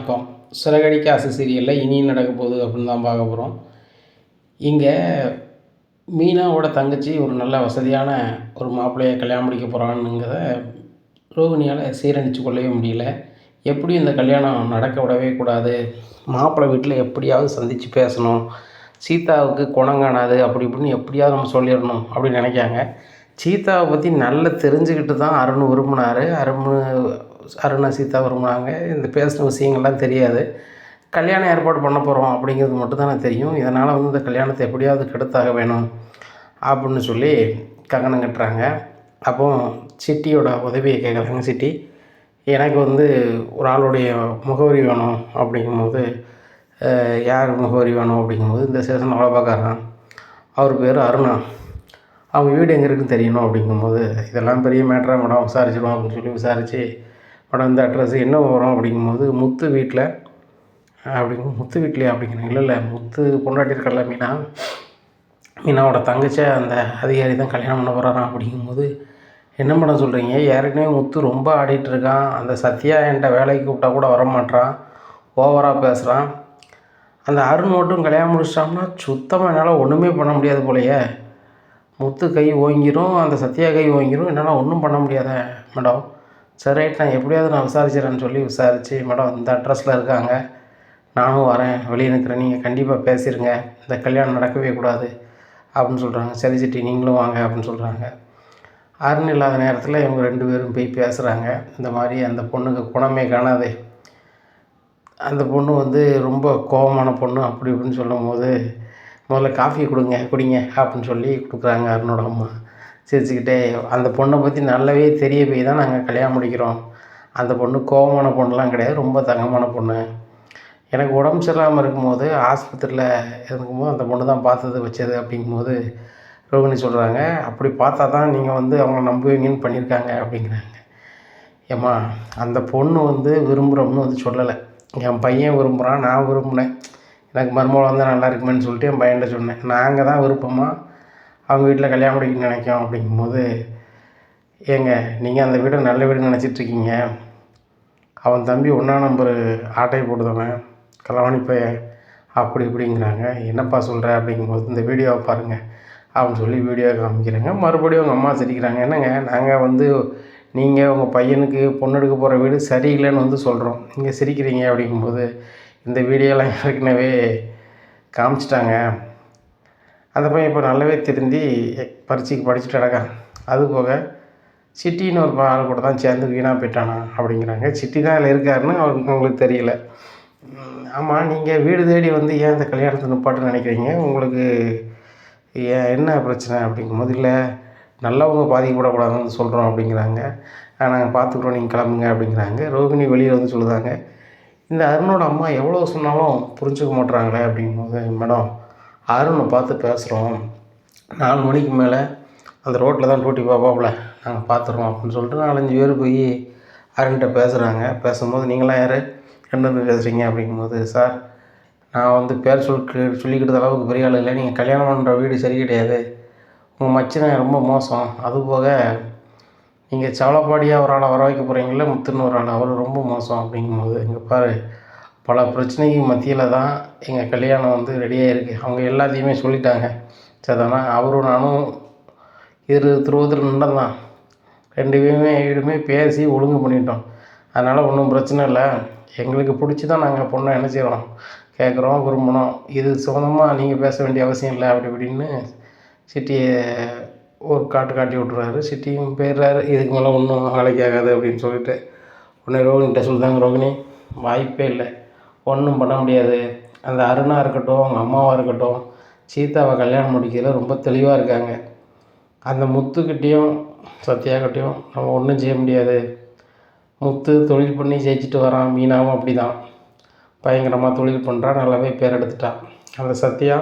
வணக்கம். சிறகடிக்க ஆசை சீரியலில் இனி நடக்க போகுது அப்படின்னு தான் பார்க்க போகிறோம். இங்கே மீனாவோட தங்கச்சி ஒரு நல்ல வசதியான ஒரு மாப்பிள்ளையை கல்யாணம் முடிக்க போகிறான்னுங்கிறத ரோகிணியால் சீரணித்து கொள்ளவே முடியல. எப்படி இந்த கல்யாணம் நடக்க விடவே கூடாது, மாப்பிள்ளை வீட்டில் எப்படியாவது சந்தித்து பேசணும், சீதாவுக்கு குணம் காணாது அப்படி இப்படின்னு எப்படியாவது நம்ம சொல்லிடணும் அப்படின்னு நினைக்காங்க. சீதாவை பற்றி நல்லா தெரிஞ்சுக்கிட்டு தான் அருண் விரும்பினார். அருணை சீதா விரும்பினாங்க. இந்த பேசின விஷயங்கள்லாம் தெரியாது. கல்யாணம் ஏற்பாடு பண்ண போகிறோம் அப்படிங்கிறது மட்டும் தான் எனக்கு தெரியும். இதனால் இந்த கல்யாணத்தை எப்படியாவது கெடுத்தாக வேணும் அப்படின்னு சொல்லி கங்கணம் கட்டுறாங்க. அப்போது சிட்டியோட உதவியை கேட்குறாங்க. சிட்டி, எனக்கு ஒரு ஆளுடைய முகவரி வேணும் அப்படிங்கும்போது, யார் முகவரி வேணும் அப்படிங்கும்போது, இந்த ஸ்டேஷன் வேலை பார்க்குறான், அவர் பேர் அருணா, அவங்க வீடு எங்கே இருக்குன்னு தெரியணும் அப்படிங்கும்போது, இதெல்லாம் பெரிய மேட்டராக மேடம் விசாரிச்சிடும் அப்படின்னு சொல்லி விசாரித்து, மேடம் இந்த அட்ரஸ் என்ன வரும் அப்படிங்கும்போது, முத்து வீட்டில் முத்து வீட்லையா அப்படிங்கிறேன். இல்லை முத்து பொண்டாட்டி இருக்கல மீனாவோட தங்கச்சியை அந்த அதிகாரி தான் கல்யாணம் பண்ண போகிறாரான் அப்படிங்கும்போது, என்ன மேடம் சொல்கிறீங்க, ஏற்கனவே முத்து ரொம்ப ஆடிட்டுருக்கான், அந்த சத்யா என்கிட்ட வேலைக்கு கூப்பிட்டா கூட வரமாட்டான், ஓவராக பேசுகிறான், அந்த அருண் மட்டும் கல்யாணம் முடிச்சிட்டோம்னா சுத்தமாக என்னால் ஒன்றுமே பண்ண முடியாது போலையே, முத்து கை ஓங்கிரும், அந்த சத்யா கை ஓங்கிரும், என்னால் ஒன்றும் பண்ண முடியாத மேடம். சரி ரைட், நான் எப்படியாவது நான் விசாரிச்சிடறேன்னு சொல்லி விசாரித்து, மேடம் இந்த அட்ரஸில் இருக்காங்க, நானும் வரேன், வெளியே நிற்கிறேன், நீங்கள் கண்டிப்பாக பேசிடுங்க, இந்த கல்யாணம் நடக்கவே கூடாது அப்படின்னு சொல்கிறாங்க. சரி சிட்டி நீங்களும் வாங்க அப்படின்னு சொல்கிறாங்க. அருண் இல்லாத நேரத்தில் இவங்க 2 பேரும் போய் பேசுகிறாங்க. இந்த மாதிரி அந்த பொண்ணுக்கு குணமே காணாது, அந்த பொண்ணு ரொம்ப கோபமான பொண்ணு அப்படி இப்படின்னு சொல்லும் போது, முதல்ல காஃபி குடிங்க அப்படின்னு சொல்லி கொடுக்குறாங்க அருணோட அம்மா. சிரிச்சுக்கிட்டே, அந்த பொண்ணை பற்றி நல்லாவே தெரிய போய் தான் நாங்கள் கல்யாணம் முடிக்கிறோம், அந்த பொண்ணு கோபமான பொண்ணுலாம் கிடையாது, ரொம்ப தங்கமான பொண்ணு, எனக்கு உடம்பு சரியில்லாமல் இருக்கும்போது ஆஸ்பத்திரியில் இருக்கும்போது அந்த பொண்ணு தான் பார்த்தது வச்சது அப்படிங்கும்போது ரோகிணி சொல்கிறாங்க. அப்படி பார்த்தா தான் நீங்கள் அவங்கள நம்புவீங்கன்னு பண்ணியிருக்காங்க அப்படிங்கிறாங்க. ஏம்மா, அந்த பொண்ணு விரும்புகிறோம்னு சொல்லலை, என் பையன் விரும்புகிறான், நான் விரும்பினேன், எனக்கு மருமகள் வந்தால் நல்லா இருக்குமேன்னு சொல்லிட்டு என் பையன்கிட்ட சொன்னேன், நாங்கள் தான் விருப்பமாக அவங்க வீட்டில் கல்யாணம் முடிக்கணும்னு நினைக்கிறோம் அப்படிங்கும்போது, ஏங்க நீங்கள் அந்த வீடை நல்ல வீடுன்னு நினச்சிட்ருக்கீங்க, அவன் தம்பி 1ஆம் நம்பர் ஆட்டை போடுதவன் கலவாணி பையன் அப்படி இப்படிங்கிறாங்க. என்னப்பா சொல்கிற அப்படிங்கும்போது, இந்த வீடியோவை பாருங்கள் அப்படின்னு சொல்லி வீடியோ காமிக்கிறாங்க. மறுபடியும் அவங்க அம்மா சிரிக்கிறாங்க. என்னங்க, நாங்கள் நீங்கள் உங்கள் பையனுக்கு பொண்ணு எடுக்க போகிற வீடு சரியில்லைன்னு சொல்கிறோம், நீங்கள் சிரிக்கிறீங்க அப்படிங்கும்போது, இந்த வீடியோலாம் ஏற்கனவே காமிச்சிட்டாங்க, அந்த பையன் இப்போ நல்லாவே திருந்தி பரீட்சைக்கு படிச்சுட்டு கிடக்கான், அதுபோக சிட்டின்னு ஒரு ஆள் கூட தான் சேர்ந்து வீணாக போயிட்டானா அப்படிங்கிறாங்க. சிட்டி தான் அதில் இருக்காருன்னு உங்களுக்கு தெரியல. ஆமாம், நீங்கள் வீடு தேடி ஏன் இந்த கல்யாணத்தை நிப்பாட்டுன்னு நினைக்கிறீங்க, உங்களுக்கு என்ன பிரச்சனை அப்படிங்கும்போது, இல்லை நல்லவங்க பாதிக்கப்படக்கூடாதுன்னு சொல்கிறோம் அப்படிங்கிறாங்க. நாங்கள் பார்த்துக்குறோம், நீங்கள் கிளம்புங்க அப்படிங்கிறாங்க. ரோகிணி வெளியில் சொல்லுதாங்க, இந்த அருணோட அம்மா எவ்வளோ சொன்னாலும் புரிஞ்சுக்க மாட்டுறாங்களே அப்படிங்கும்போது, மேடம் அருணை பார்த்து பேசுகிறோம், 4 மணிக்கு மேலே அந்த ரோட்டில் தான் டூட்டி பாப்பாவில் நாங்கள் பார்த்துருவோம் அப்படின்னு சொல்லிட்டு 4-5 பேர் போய் அருண்கிட்ட பேசுகிறாங்க. பேசும்போது, நீங்களாம் யார், என்ன பேசுகிறீங்க அப்படிங்கும்போது, சார் நான் பேர் சொல்லிக்கிட்ட அளவுக்கு பெரிய ஆள் இல்லை, நீங்கள் கல்யாணம் பண்ணுற வீடு சரி கிடையாது, உங்கள் மச்சினன் ரொம்ப மோசம், அதுபோக நீங்கள் சவளப்பாடியாக ஒரு ஆளை வர வைக்க போகிறீங்களே முத்துன்னு ஒரு ஆள், அவர் ரொம்ப மோசம் அப்படிங்கும்போது, இங்கே பாரு, பல பிரச்சனைக்கு மத்தியில் தான் எங்கள் கல்யாணம் ரெடியாக இருக்குது, அவங்க எல்லாத்தையுமே சொல்லிட்டாங்க, சரிதானா, அவரும் நானும் துருவத்தில் நின்றம் தான், 2 வீடுமே பேசி ஒழுங்கு பண்ணிட்டோம், அதனால் ஒன்றும் பிரச்சனை இல்லை, எங்களுக்கு பிடிச்சி தான் நாங்கள் பொண்ணை என்ன செய்கிறோம் கேட்குறோம், விரும்பணும், இது சொந்தமாக நீங்கள் பேச வேண்டிய அவசியம் இல்லை அப்படி இப்படின்னு சிட்டியை ஒரு காட்டி விட்ருவாரு. சிட்டியும் போயிடுறாரு, இதுக்கு மேலே ஒன்றும் வேலைக்கு ஆகாது அப்படின்னு சொல்லிட்டு. உடனே ரோகிணிகிட்ட சொல்லுதாங்க, ரோகிணி வாய்ப்பே இல்லை, ஒன்றும் பண்ண முடியாது, அந்த அருணாக இருக்கட்டும், அவங்க அம்மாவாக இருக்கட்டும், சீதாவை கல்யாணம் முடிக்கிறதுல ரொம்ப தெளிவாக இருக்காங்க, அந்த முத்துக்கிட்டேயும் சத்யாக்கிட்டேயும் நம்ம ஒன்றும் செய்ய முடியாது, முத்து தொழில் பண்ணி ஜெயிச்சுட்டு வரான், மீனாவும் அப்படி தான் பயங்கரமாக தொழில் பண்ணுறான், நல்லாவே பேர் எடுத்துட்டான், அந்த சத்யா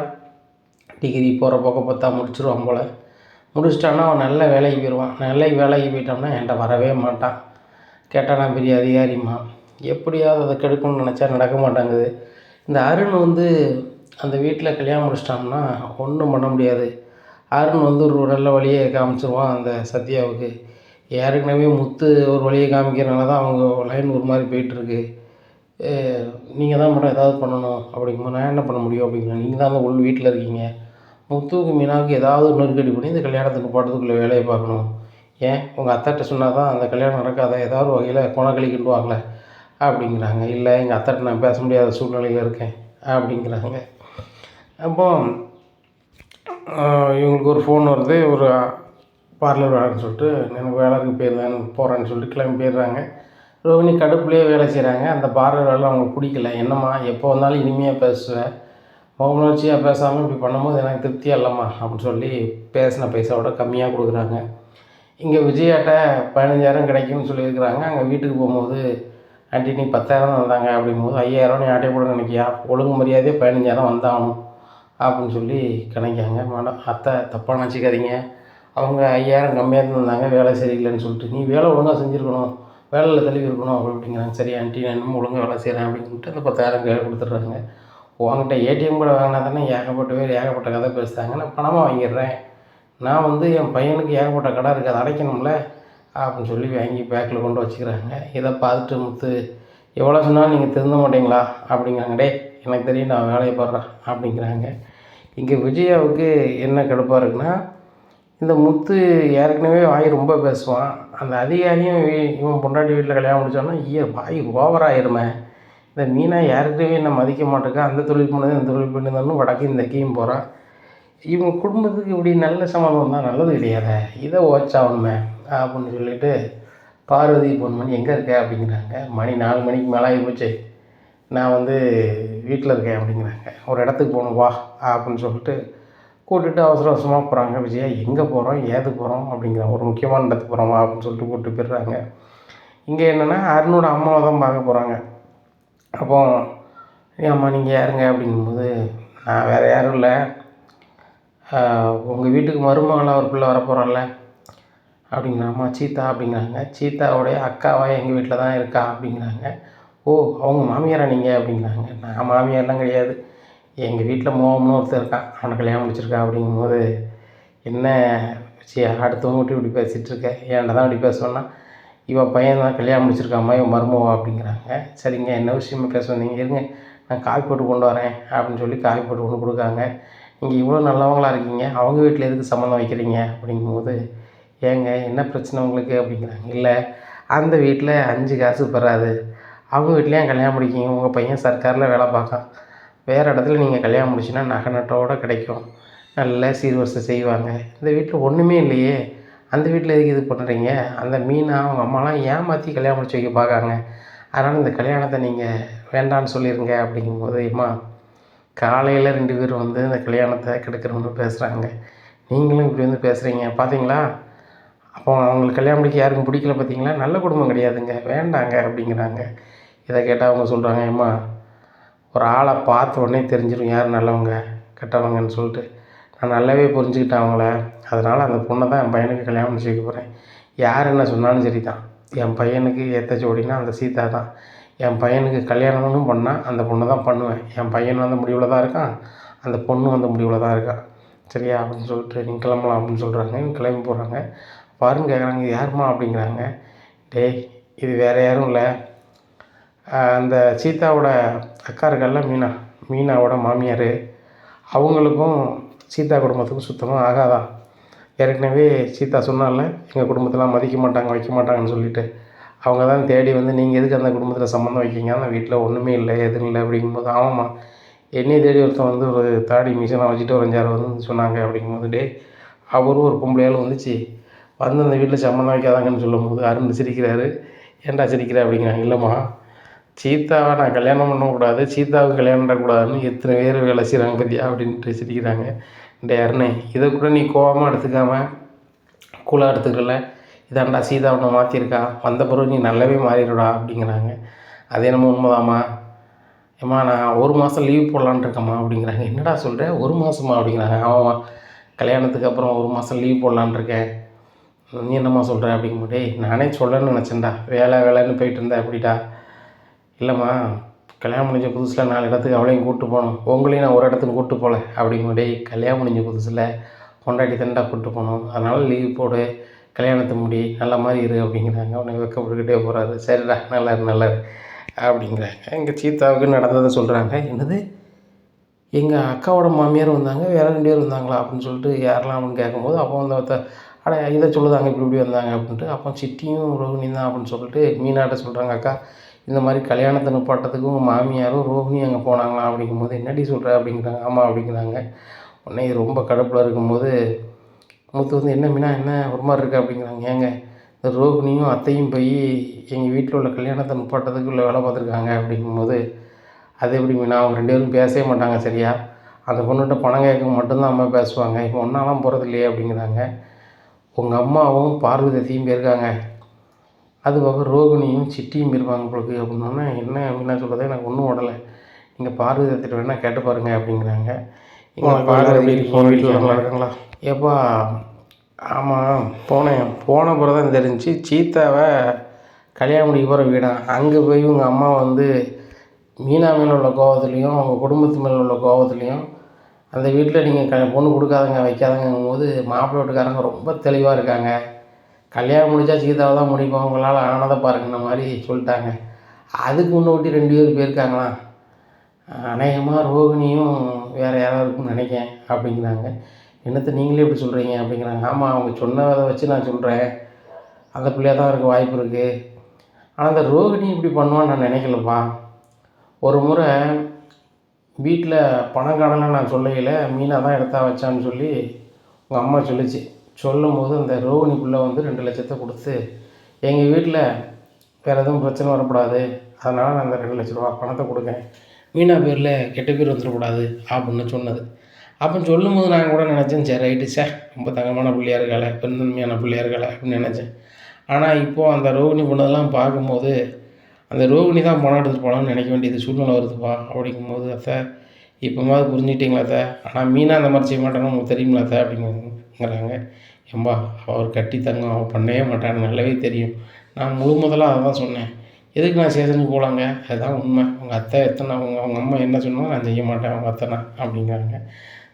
டிகிரி போகிற போக்க பார்த்தா முடிச்சிடுவான் போல், முடிச்சிட்டான்னா அவன் நல்ல வேலைக்கு போயிடுவான், நல்ல வேலைக்கு போயிட்டான்னா என்கிட்ட வரவே மாட்டான், கேட்டால் நான் பெரிய அதிகாரிம்மா, எப்படியாவது அதை கெடுக்கணும்னு நினச்சா நடக்க மாட்டாங்குது. இந்த அருண் அந்த வீட்டில் கல்யாணம் முடிச்சிட்டான்னா ஒன்றும் பண்ண முடியாது, அருண் ஒரு நல்ல வழியை காமிச்சிருவான் அந்த சத்யாவுக்கு, ஏற்கனவே முத்து ஒரு வழியை காமிக்கிறனால தான் அவங்க லைன் ஒரு மாதிரி போயிட்டுருக்கு. நீங்கள் தான் மேடம் ஏதாவது பண்ணணும் அப்படிங்கும்போது நான் என்ன பண்ண முடியும் அப்படிங்கிறேன். நீங்கள் தான் அந்த வீட்டில் இருக்கீங்க. முத்துவுக்கு மீனாவுக்கு ஏதாவது ஒரு நெருக்கடி பண்ணி இந்த கல்யாணத்தை நிப்பாட்டுறதுக்குள்ள வேலையை பார்க்கணும். ஏன் உங்கள் அத்தைட்ட சொன்னால் தான் அந்த கல்யாணம் நடக்காத ஏதாவது ஒரு வகையில் கொணக்களி கிண்டுவாங்களே அப்படிங்கிறாங்க. இல்லை எங்கள் அத்தைட்ட நான் பேச முடியாத சூழ்நிலையில் இருக்கேன் அப்படிங்கிறாங்க. அப்போ இவங்களுக்கு ஒரு ஃபோன் வருது. ஒரு பார்லர் வேலைன்னு சொல்லிட்டு எனக்கு வேலை இருக்குது போகிறேன்னு சொல்லிட்டு கிளம்பி போயிடுறாங்க. ரோகிணி கடுப்புலேயே வேலை செய்கிறாங்க. அந்த பார்லர் வேலை அவங்களுக்கு பிடிக்கல. என்னம்மா எப்போ வந்தாலும் இனிமையாக பேசுவேன், முகமுணர்ச்சியாக பேசாமல் இப்படி பண்ணும்போது எனக்கு திருப்தியாக இல்லைம்மா அப்படின்னு சொல்லி பேசின பைசாவோட கம்மியாக கொடுக்குறாங்க. இங்கே விஜயாட்ட 15,000 கிடைக்கும்னு சொல்லியிருக்கிறாங்க. அங்கே வீட்டுக்கு போகும்போது ஆண்டி நீ 10,000 வந்தாங்க அப்படிங்கும்போது 5,000 நீ ஆட்டை கூட நினைக்கியா, ஒழுங்கு மரியாதையே 15,000 வந்தாகணும் அப்படின்னு சொல்லி கணக்காங்க. மேடம் அத்தை தப்பாக நினச்சிக்காதீங்க, அவங்க 5,000 கம்மியாக தான் வந்தாங்க, வேலை சரியில்லைன்னு சொல்லிட்டு. நீ வேலை ஒழுங்காக செஞ்சுருக்கணும், வேலையில் தெளிவு இருக்கணும் அப்படிங்கிறாங்க. சரி ஆண்டி நான் இன்னும் ஒழுங்காக வேலை செய்கிறேன் அப்படின்னு சொல்லிட்டு அந்த 10,000 கையில் கொடுத்துட்றாங்க. உங்கள்கிட்ட ஏடிஎம் கூட வாங்கினா தானே ஏகப்பட்ட பேர் ஏகப்பட்ட கதை பேசுகிறாங்க, நான் பணமாக வாங்கிடுறேன், நான் வந்து என் பையனுக்கு ஏகப்பட்ட கடை இருக்குது அதை அடைக்கணும்ல அப்படின்னு சொல்லி வாங்கி பேக்கில் கொண்டு வச்சுக்கிறாங்க. இதை பார்த்துட்டு முத்து எவ்வளோ சொன்னாலும் நீங்கள் திருந்த மாட்டீங்களா அப்படிங்கிறாங்க. டே எனக்கு தெரியும் நான் வேலையை பாடுறேன் அப்படிங்கிறாங்க. இங்கே விஜயாவுக்கு என்ன கடுப்பாக இருக்குன்னா, இந்த முத்து ஏற்கனவே வாய் ரொம்ப பேசுவான். அந்த அதிகாரியும் இவன் பொண்டாட்டி வீட்டில் கல்யாணம் முடிச்சோன்னா வாய் ஓவராயிருமே. இந்த மீனா யாருக்கிட்டையும் என்ன மதிக்க மாட்டேங்க, அந்த தொழில் பண்ணுது இந்த தொழில் பண்ணுதான்னு வடக்கையும் தெற்கையும் போகிறான். இவங்க குடும்பத்துக்கு இப்படி நல்ல சம்மந்தம் தான் நல்லது கிடையாது, இதை ஓச்சாகணுமே அப்படின்னு சொல்லிட்டு பார்வதி ஃபோன் பண்ணி எங்கே இருக்க அப்படிங்கிறாங்க. மணி 4 மணிக்கு மேலே ஆகி போச்சு, நான் வந்து வீட்டில் இருக்கேன் அப்படிங்கிறாங்க. ஒரு இடத்துக்கு போகணும் வா அப்படின்னு சொல்லிட்டு கூட்டிகிட்டு அவசர அவசரமாக போகிறாங்க. விஜயா எங்கே போகிறோம் ஏது போகிறோம் அப்படிங்கிறாங்க. ஒரு முக்கியமான இடத்துக்கு போகிறோம் வா அப்படின்னு சொல்லிட்டு கூப்பிட்டு போயிடுறாங்க. இங்கே என்னென்னா அருணோட அம்மாவை தான் பார்க்க போகிறாங்க. அப்போ ஏம்மா நீங்கள் யாருங்க அப்படிங்கும்போது, நான் வேறு யாரும் இல்லை, உங்கள் வீட்டுக்கு மருமகளாக ஒரு பிள்ளை வரப்போகிறான்ல அப்படிங்கிறாம்மா. சீதா அப்படிங்கிறாங்க. சீதாவுடைய அக்காவா எங்கள் வீட்டில் தான் இருக்கா அப்படிங்கிறாங்க. ஓ அவங்க மாமியாரா நீங்கள் அப்படிங்கிறாங்க. நான் மாமியாரெலாம் கிடையாது, எங்கள் வீட்டில் மோகம்னு ஒருத்தர் இருக்கான், அவனை கல்யாணம் முடிச்சிருக்கான் அப்படிங்கும்போது, என்ன சரி அடுத்தவங்க விட்டு இப்படி பேசிகிட்டு இருக்கேன், ஏன்டா தான் இப்படி பேசுவேன்னா, இவன் பையன் தான் கல்யாணம் முடிச்சிருக்காம்மா, இவன் மருமவா அப்படிங்கிறாங்க. சரிங்க என்ன விஷயமா பேச வந்தீங்க, இருங்க நான் காய் போட்டு கொண்டு வரேன் அப்படின்னு சொல்லி காய் போட்டு கொண்டு கொடுக்காங்க. நீங்கள் இவ்வளோ நல்லவங்களா இருக்கீங்க, அவங்க வீட்டில் எதுக்கு சம்மந்தம் வைக்கிறீங்க அப்படிங்கும்போது, ஏங்க என்ன பிரச்சனை உங்களுக்கு அப்படிங்கிறாங்க. இல்லை அந்த வீட்டில் 5 காசு பெறாது, அவங்க வீட்லேயும் கல்யாணம் முடிக்கிங்க, உங்கள் பையன் சர்க்காரில் வேலை பார்க்கான், வேறு இடத்துல நீங்கள் கல்யாணம் முடிச்சுன்னா நகை நட்டோடு கிடைக்கும், நல்ல சீர்வரிசை செய்வாங்க, இந்த வீட்டில் ஒன்றுமே இல்லையே, அந்த வீட்டில் எதுக்கு இது பண்ணுறீங்க, அந்த மீனா அவங்க அம்மாலாம் ஏமாற்றி கல்யாணம் முடிச்சு வைக்க பார்க்காங்க, அதனால் இந்த கல்யாணத்தை நீங்கள் வேண்டான்னு சொல்லிடுங்க அப்படிங்கும்போது, அம்மா காலையில் 2 பேர் வந்து இந்த கல்யாணத்தை கெடுக்கிறவங்க பேசுகிறாங்க, நீங்களும் இப்படி வந்து பேசுகிறீங்க பார்த்தீங்களா, அப்போ அவங்களுக்கு கல்யாணம் முடிக்க யாருக்கும் பிடிக்கல பார்த்தீங்களா, நல்ல குடும்பம் கிடையாதுங்க வேண்டாங்க அப்படிங்கிறாங்க. இதை கேட்டால் அவங்க சொல்கிறாங்க, அம்மா ஒரு ஆளை பார்த்த உடனே தெரிஞ்சிடும் யார் நல்லவங்க கெட்டவங்கன்னு சொல்லிட்டு, நான் நல்லாவே புரிஞ்சுக்கிட்டேன் அவங்கள, அதனால் அந்த பொண்ணை தான் என் பையனுக்கு கல்யாணம் முடிச்சு வைக்க போகிறேன், யார் என்ன சொன்னாலும் சரி தான், என் பையனுக்கு ஏற்ற ஜோடினா அந்த சீதா தான், என் பையனுக்கு கல்யாணம்னு பண்ணால் அந்த பொண்ணை தான் பண்ணுவேன், என் பையன் அந்த முடிவில் தான் இருக்கான், அந்த பொண்ணு அந்த முடிவில் தான் இருக்கான், சரியா அப்படின்னு சொல்லிட்டு நீங்கள் கிளம்பலாம் அப்படின்னு சொல்கிறாங்க. கிளம்பி போகிறாங்க. பாருன்னு கேட்குறாங்க, யாருமா அப்படிங்கிறாங்க. டேய் இது வேறு யாரும் இல்லை, அந்த சீதாவோட அக்கா இருக்கல்ல மீனாவோட மாமியார், அவங்களுக்கும் சீதா குடும்பத்துக்கும் சுத்தமாக ஆகாதான், ஏற்கனவே சீதா சொன்னால எங்கள் குடும்பத்தெலாம் மதிக்க மாட்டாங்க வைக்க மாட்டாங்கன்னு சொல்லிட்டு, அவங்க தான் தேடி வந்து நீங்கள் எதுக்கு அந்த குடும்பத்தில் சம்மந்தம் வைக்கிங்க, அந்த வீட்டில் ஒன்றுமே இல்லை எதுவும் இல்லை அப்படிங்கும்போது, ஆமாம்மா என்னையை தேடி ஒருத்தன் வந்து ஒரு தாடி மிஷினை வச்சுட்டு ஒரு 5-6 வந்து சொன்னாங்க அப்படிங்கும்போது, டே அவரும் ஒரு பொம்பளையால் வந்துச்சு வந்து அந்த வீட்டில் சம்மந்தம் வைக்காதாங்கன்னு சொல்லும்போது அருண் சிரிக்கிறாரு. ஏன்டா சிரிக்கிற அப்படிங்கிறாங்க. இல்லைம்மா சீதாவை நான் கல்யாணம் பண்ணக்கூடாது, சீதாவுக்கு கல்யாணம் பண்ணக்கூடாதுன்னு எத்தனை பேர் வேலை செய்கிறாங்க பற்றியா அப்படின்ட்டு சிரிக்கிறாங்க. டே அருணே இதை கூட நீ கோவமாக எடுத்துக்காமல் கூலாக எடுத்துக்கல, இதாண்டா சீதா ஒன்று மாற்றிருக்கா, வந்த பிறகு நீ நல்லாவே மாறிடுடா அப்படிங்கிறாங்க. அது என்னமோ உண்மைதாம்மா, ஏம்மா நான் 1 மாதம் லீவ் போடலான்ட்டு இருக்கேம்மா அப்படிங்கிறாங்க. என்னடா சொல்கிற 1 மாதமா அப்படிங்கிறாங்க. ஆமாம்மா கல்யாணத்துக்கு அப்புறம் 1 மாதம் லீவ் போடலான்ட்டு இருக்கேன், நீ என்னம்மா சொல்கிற அப்படிங்கும்போது, நானே சொல்லணும்னு நினச்சேன்டா, வேலைன்னு போயிட்டு இருந்தேன் அப்படிடா. இல்லைம்மா கல்யாணம் முடிஞ்ச புதுசில் 4 இடத்துக்கு அவளையும் கூப்பிட்டு போகணும், உங்களையும் நான் ஒரு இடத்துக்கு கூப்பிட்டு போகல அப்படிங்கும்போது, கல்யாணம் முடிஞ்ச புதுசில் கொண்டாடி தண்டா கூப்பிட்டு போகணும், அதனால் லீவ் போடு, கல்யாணத்தை முடி, நல்ல மாதிரி இரு அப்படிங்கிறாங்க. உடனே வெக்கப்பட்டுக்கிட்டே போகிறாரு. சரிடா நல்லாரு அப்படிங்கிறாங்க. எங்கள் சீதாவுக்கு நடந்ததை சொல்கிறாங்க. என்னது, எங்கள் அக்காவோட மாமியார் வந்தாங்க, வேறு 2 பேர் வந்தாங்களா அப்படின்னு சொல்லிட்டு யாரெல்லாம் அப்படின்னு கேட்கும்போது, அப்போ வந்து அட இதை சொல்லுதாங்க இப்படி இப்படி வந்தாங்க அப்படின்ட்டு. அப்போ சித்தியும் ரோகிணியும் தான் அப்படின்னு சொல்லிட்டு மீனாட்ட சொல்கிறாங்க. அக்கா இந்த மாதிரி கல்யாணத்தை நிப்பாட்டத்துக்கு உங்கள் மாமியாரும் ரோகிணியும் அங்கே போனாங்களாம் அப்படிங்கும்போது, என்னடி சொல்கிற அப்படிங்கிறாங்க. ஆமாம் அப்படிங்கிறாங்க. உடனே ரொம்ப கடுப்பில் இருக்கும்போது முத்து வந்து, என்ன மீனா என்ன ஒரு மாதிரி இருக்குது அப்படிங்கிறாங்க. ஏங்க இந்த ரோகிணியும் அத்தையும் போய் எங்கள் வீட்டில் உள்ள கல்யாணத்தை நிப்பாட்டத்துக்கு உள்ள வேலை பார்த்துருக்காங்க அப்படிங்கும்போது, அது எப்படி மீனா, அவங்க 2 பேரும் பேசவே மாட்டாங்க சரியா, அந்த பொண்ணுகிட்ட பணம் கேட்க மட்டும்தான் அம்மா பேசுவாங்க, இப்போ ஒன்றாலாம் போகிறது இல்லையே அப்படிங்கிறாங்க. உங்கள் அம்மாவும் பார்வதியும் போயிருக்காங்க, அது போக ரோகிணியும் சிட்டியும் போயிருப்பாங்க உங்களுக்கு அப்படின்னோடனே, என்ன மீனா சொல்கிறது எனக்கு ஒன்றும் ஓடலை, நீங்கள் பார்வதி வேணால் கேட்டு பாருங்க அப்படிங்கிறாங்க. இங்கே பார்வதி வீட்டில் நல்லா இருக்காங்களா? ஏப்பா ஆமாம் போன பிறகு தான் தெரிஞ்சு சீதாவை கல்யாணம் முடிக்க போகிற வீடான். அங்கே போய் உங்கள் அம்மா வந்து மீனா மேலே உள்ள கோபத்துலேயும் அவங்க குடும்பத்து மேலே உள்ள கோபத்துலேயும் அந்த வீட்டில் நீங்கள் பொண்ணு கொடுக்காதங்க வைக்காதங்கும் போது மாப்பிள்ளை வீட்டுக்காரங்க ரொம்ப தெளிவாக இருக்காங்க. கல்யாணம் முடித்தா சீதாவை தான் முடிப்போம், உங்களால் ஆனதை பாருங்கிற மாதிரி சொல்லிட்டாங்க. அதுக்கு முன்னோட்டி 2 பேர் போயிருக்காங்களாம். அநேகமாக ரோகிணியும் வேறு யாராவது இருக்குன்னு நினைக்கிறேன் அப்படிங்கிறாங்க. என்னத்தை நீங்களே இப்படி சொல்கிறீங்க அப்படிங்கிறாங்க. ஆமாம் அவங்க சொன்னதை வச்சு நான் சொல்கிறேன், அந்த பிள்ளையாக தான் இருக்க வாய்ப்பு இருக்குது. ஆனால் அந்த ரோகிணி இப்படி பண்ணுவான்னு நான் நினைக்கலப்பா. ஒரு முறை வீட்டில் பணம் கடலாம் நான் சொல்லையில் மீனா தான் எடுத்தா வச்சான்னு சொல்லி உங்கள் அம்மா சொல்லிச்சு. சொல்லும் போது அந்த ரோகிணி பிள்ளை வந்து 2 லட்சத்தை கொடுத்து, எங்கள் வீட்டில் வேறு எதுவும் பிரச்சனை வரக்கூடாது, அதனால் நான் அந்த 2 லட்ச ரூபா பணத்தை கொடுக்கேன், மீனா பேரில் கெட்ட பேர் வந்துடக்கூடாது அப்படின்னு சொன்னது. அப்போ சொல்லும்போது நான் கூட நினச்சேன், சரி ரைட்டு ரொம்ப தங்கமான பிள்ளையாக இருக்காளே, பெருந்தன்மையான பிள்ளையாக இருக்காளே அப்படின்னு நினச்சேன். ஆனால் இப்போது அந்த ரோகிணி பண்ணதெல்லாம் பார்க்கும்போது அந்த ரோகிணி தான் பணம் எடுத்துகிட்டு போகலான்னு நினைக்க வேண்டியது சூழ்நிலை வருதுப்பா அப்படிங்கும்போது, அத்தை இப்போமாவது புரிஞ்சுக்கிட்டீங்களா அத்தை, ஆனால் மீனா அந்த மாதிரி செய்ய மாட்டான்னு உங்களுக்கு தெரியுங்களா அத்தை அப்படிங்கிறாங்க. ஏம்பா அவர் கட்டி தங்கம் அவள் பண்ணவே மாட்டான்னு நல்லாவே தெரியும், நான் முழு முதலாக அதை தான் சொன்னேன், எதுக்கு நான் ஸ்டேஷனுக்கு போகலாங்க, அதுதான் உண்மை, உங்கள் அத்தை எத்தனை அவங்க அம்மா என்ன சொன்னாலும் நான் செய்ய மாட்டேன் அவங்க அத்தைனா அப்படிங்கிறாங்க.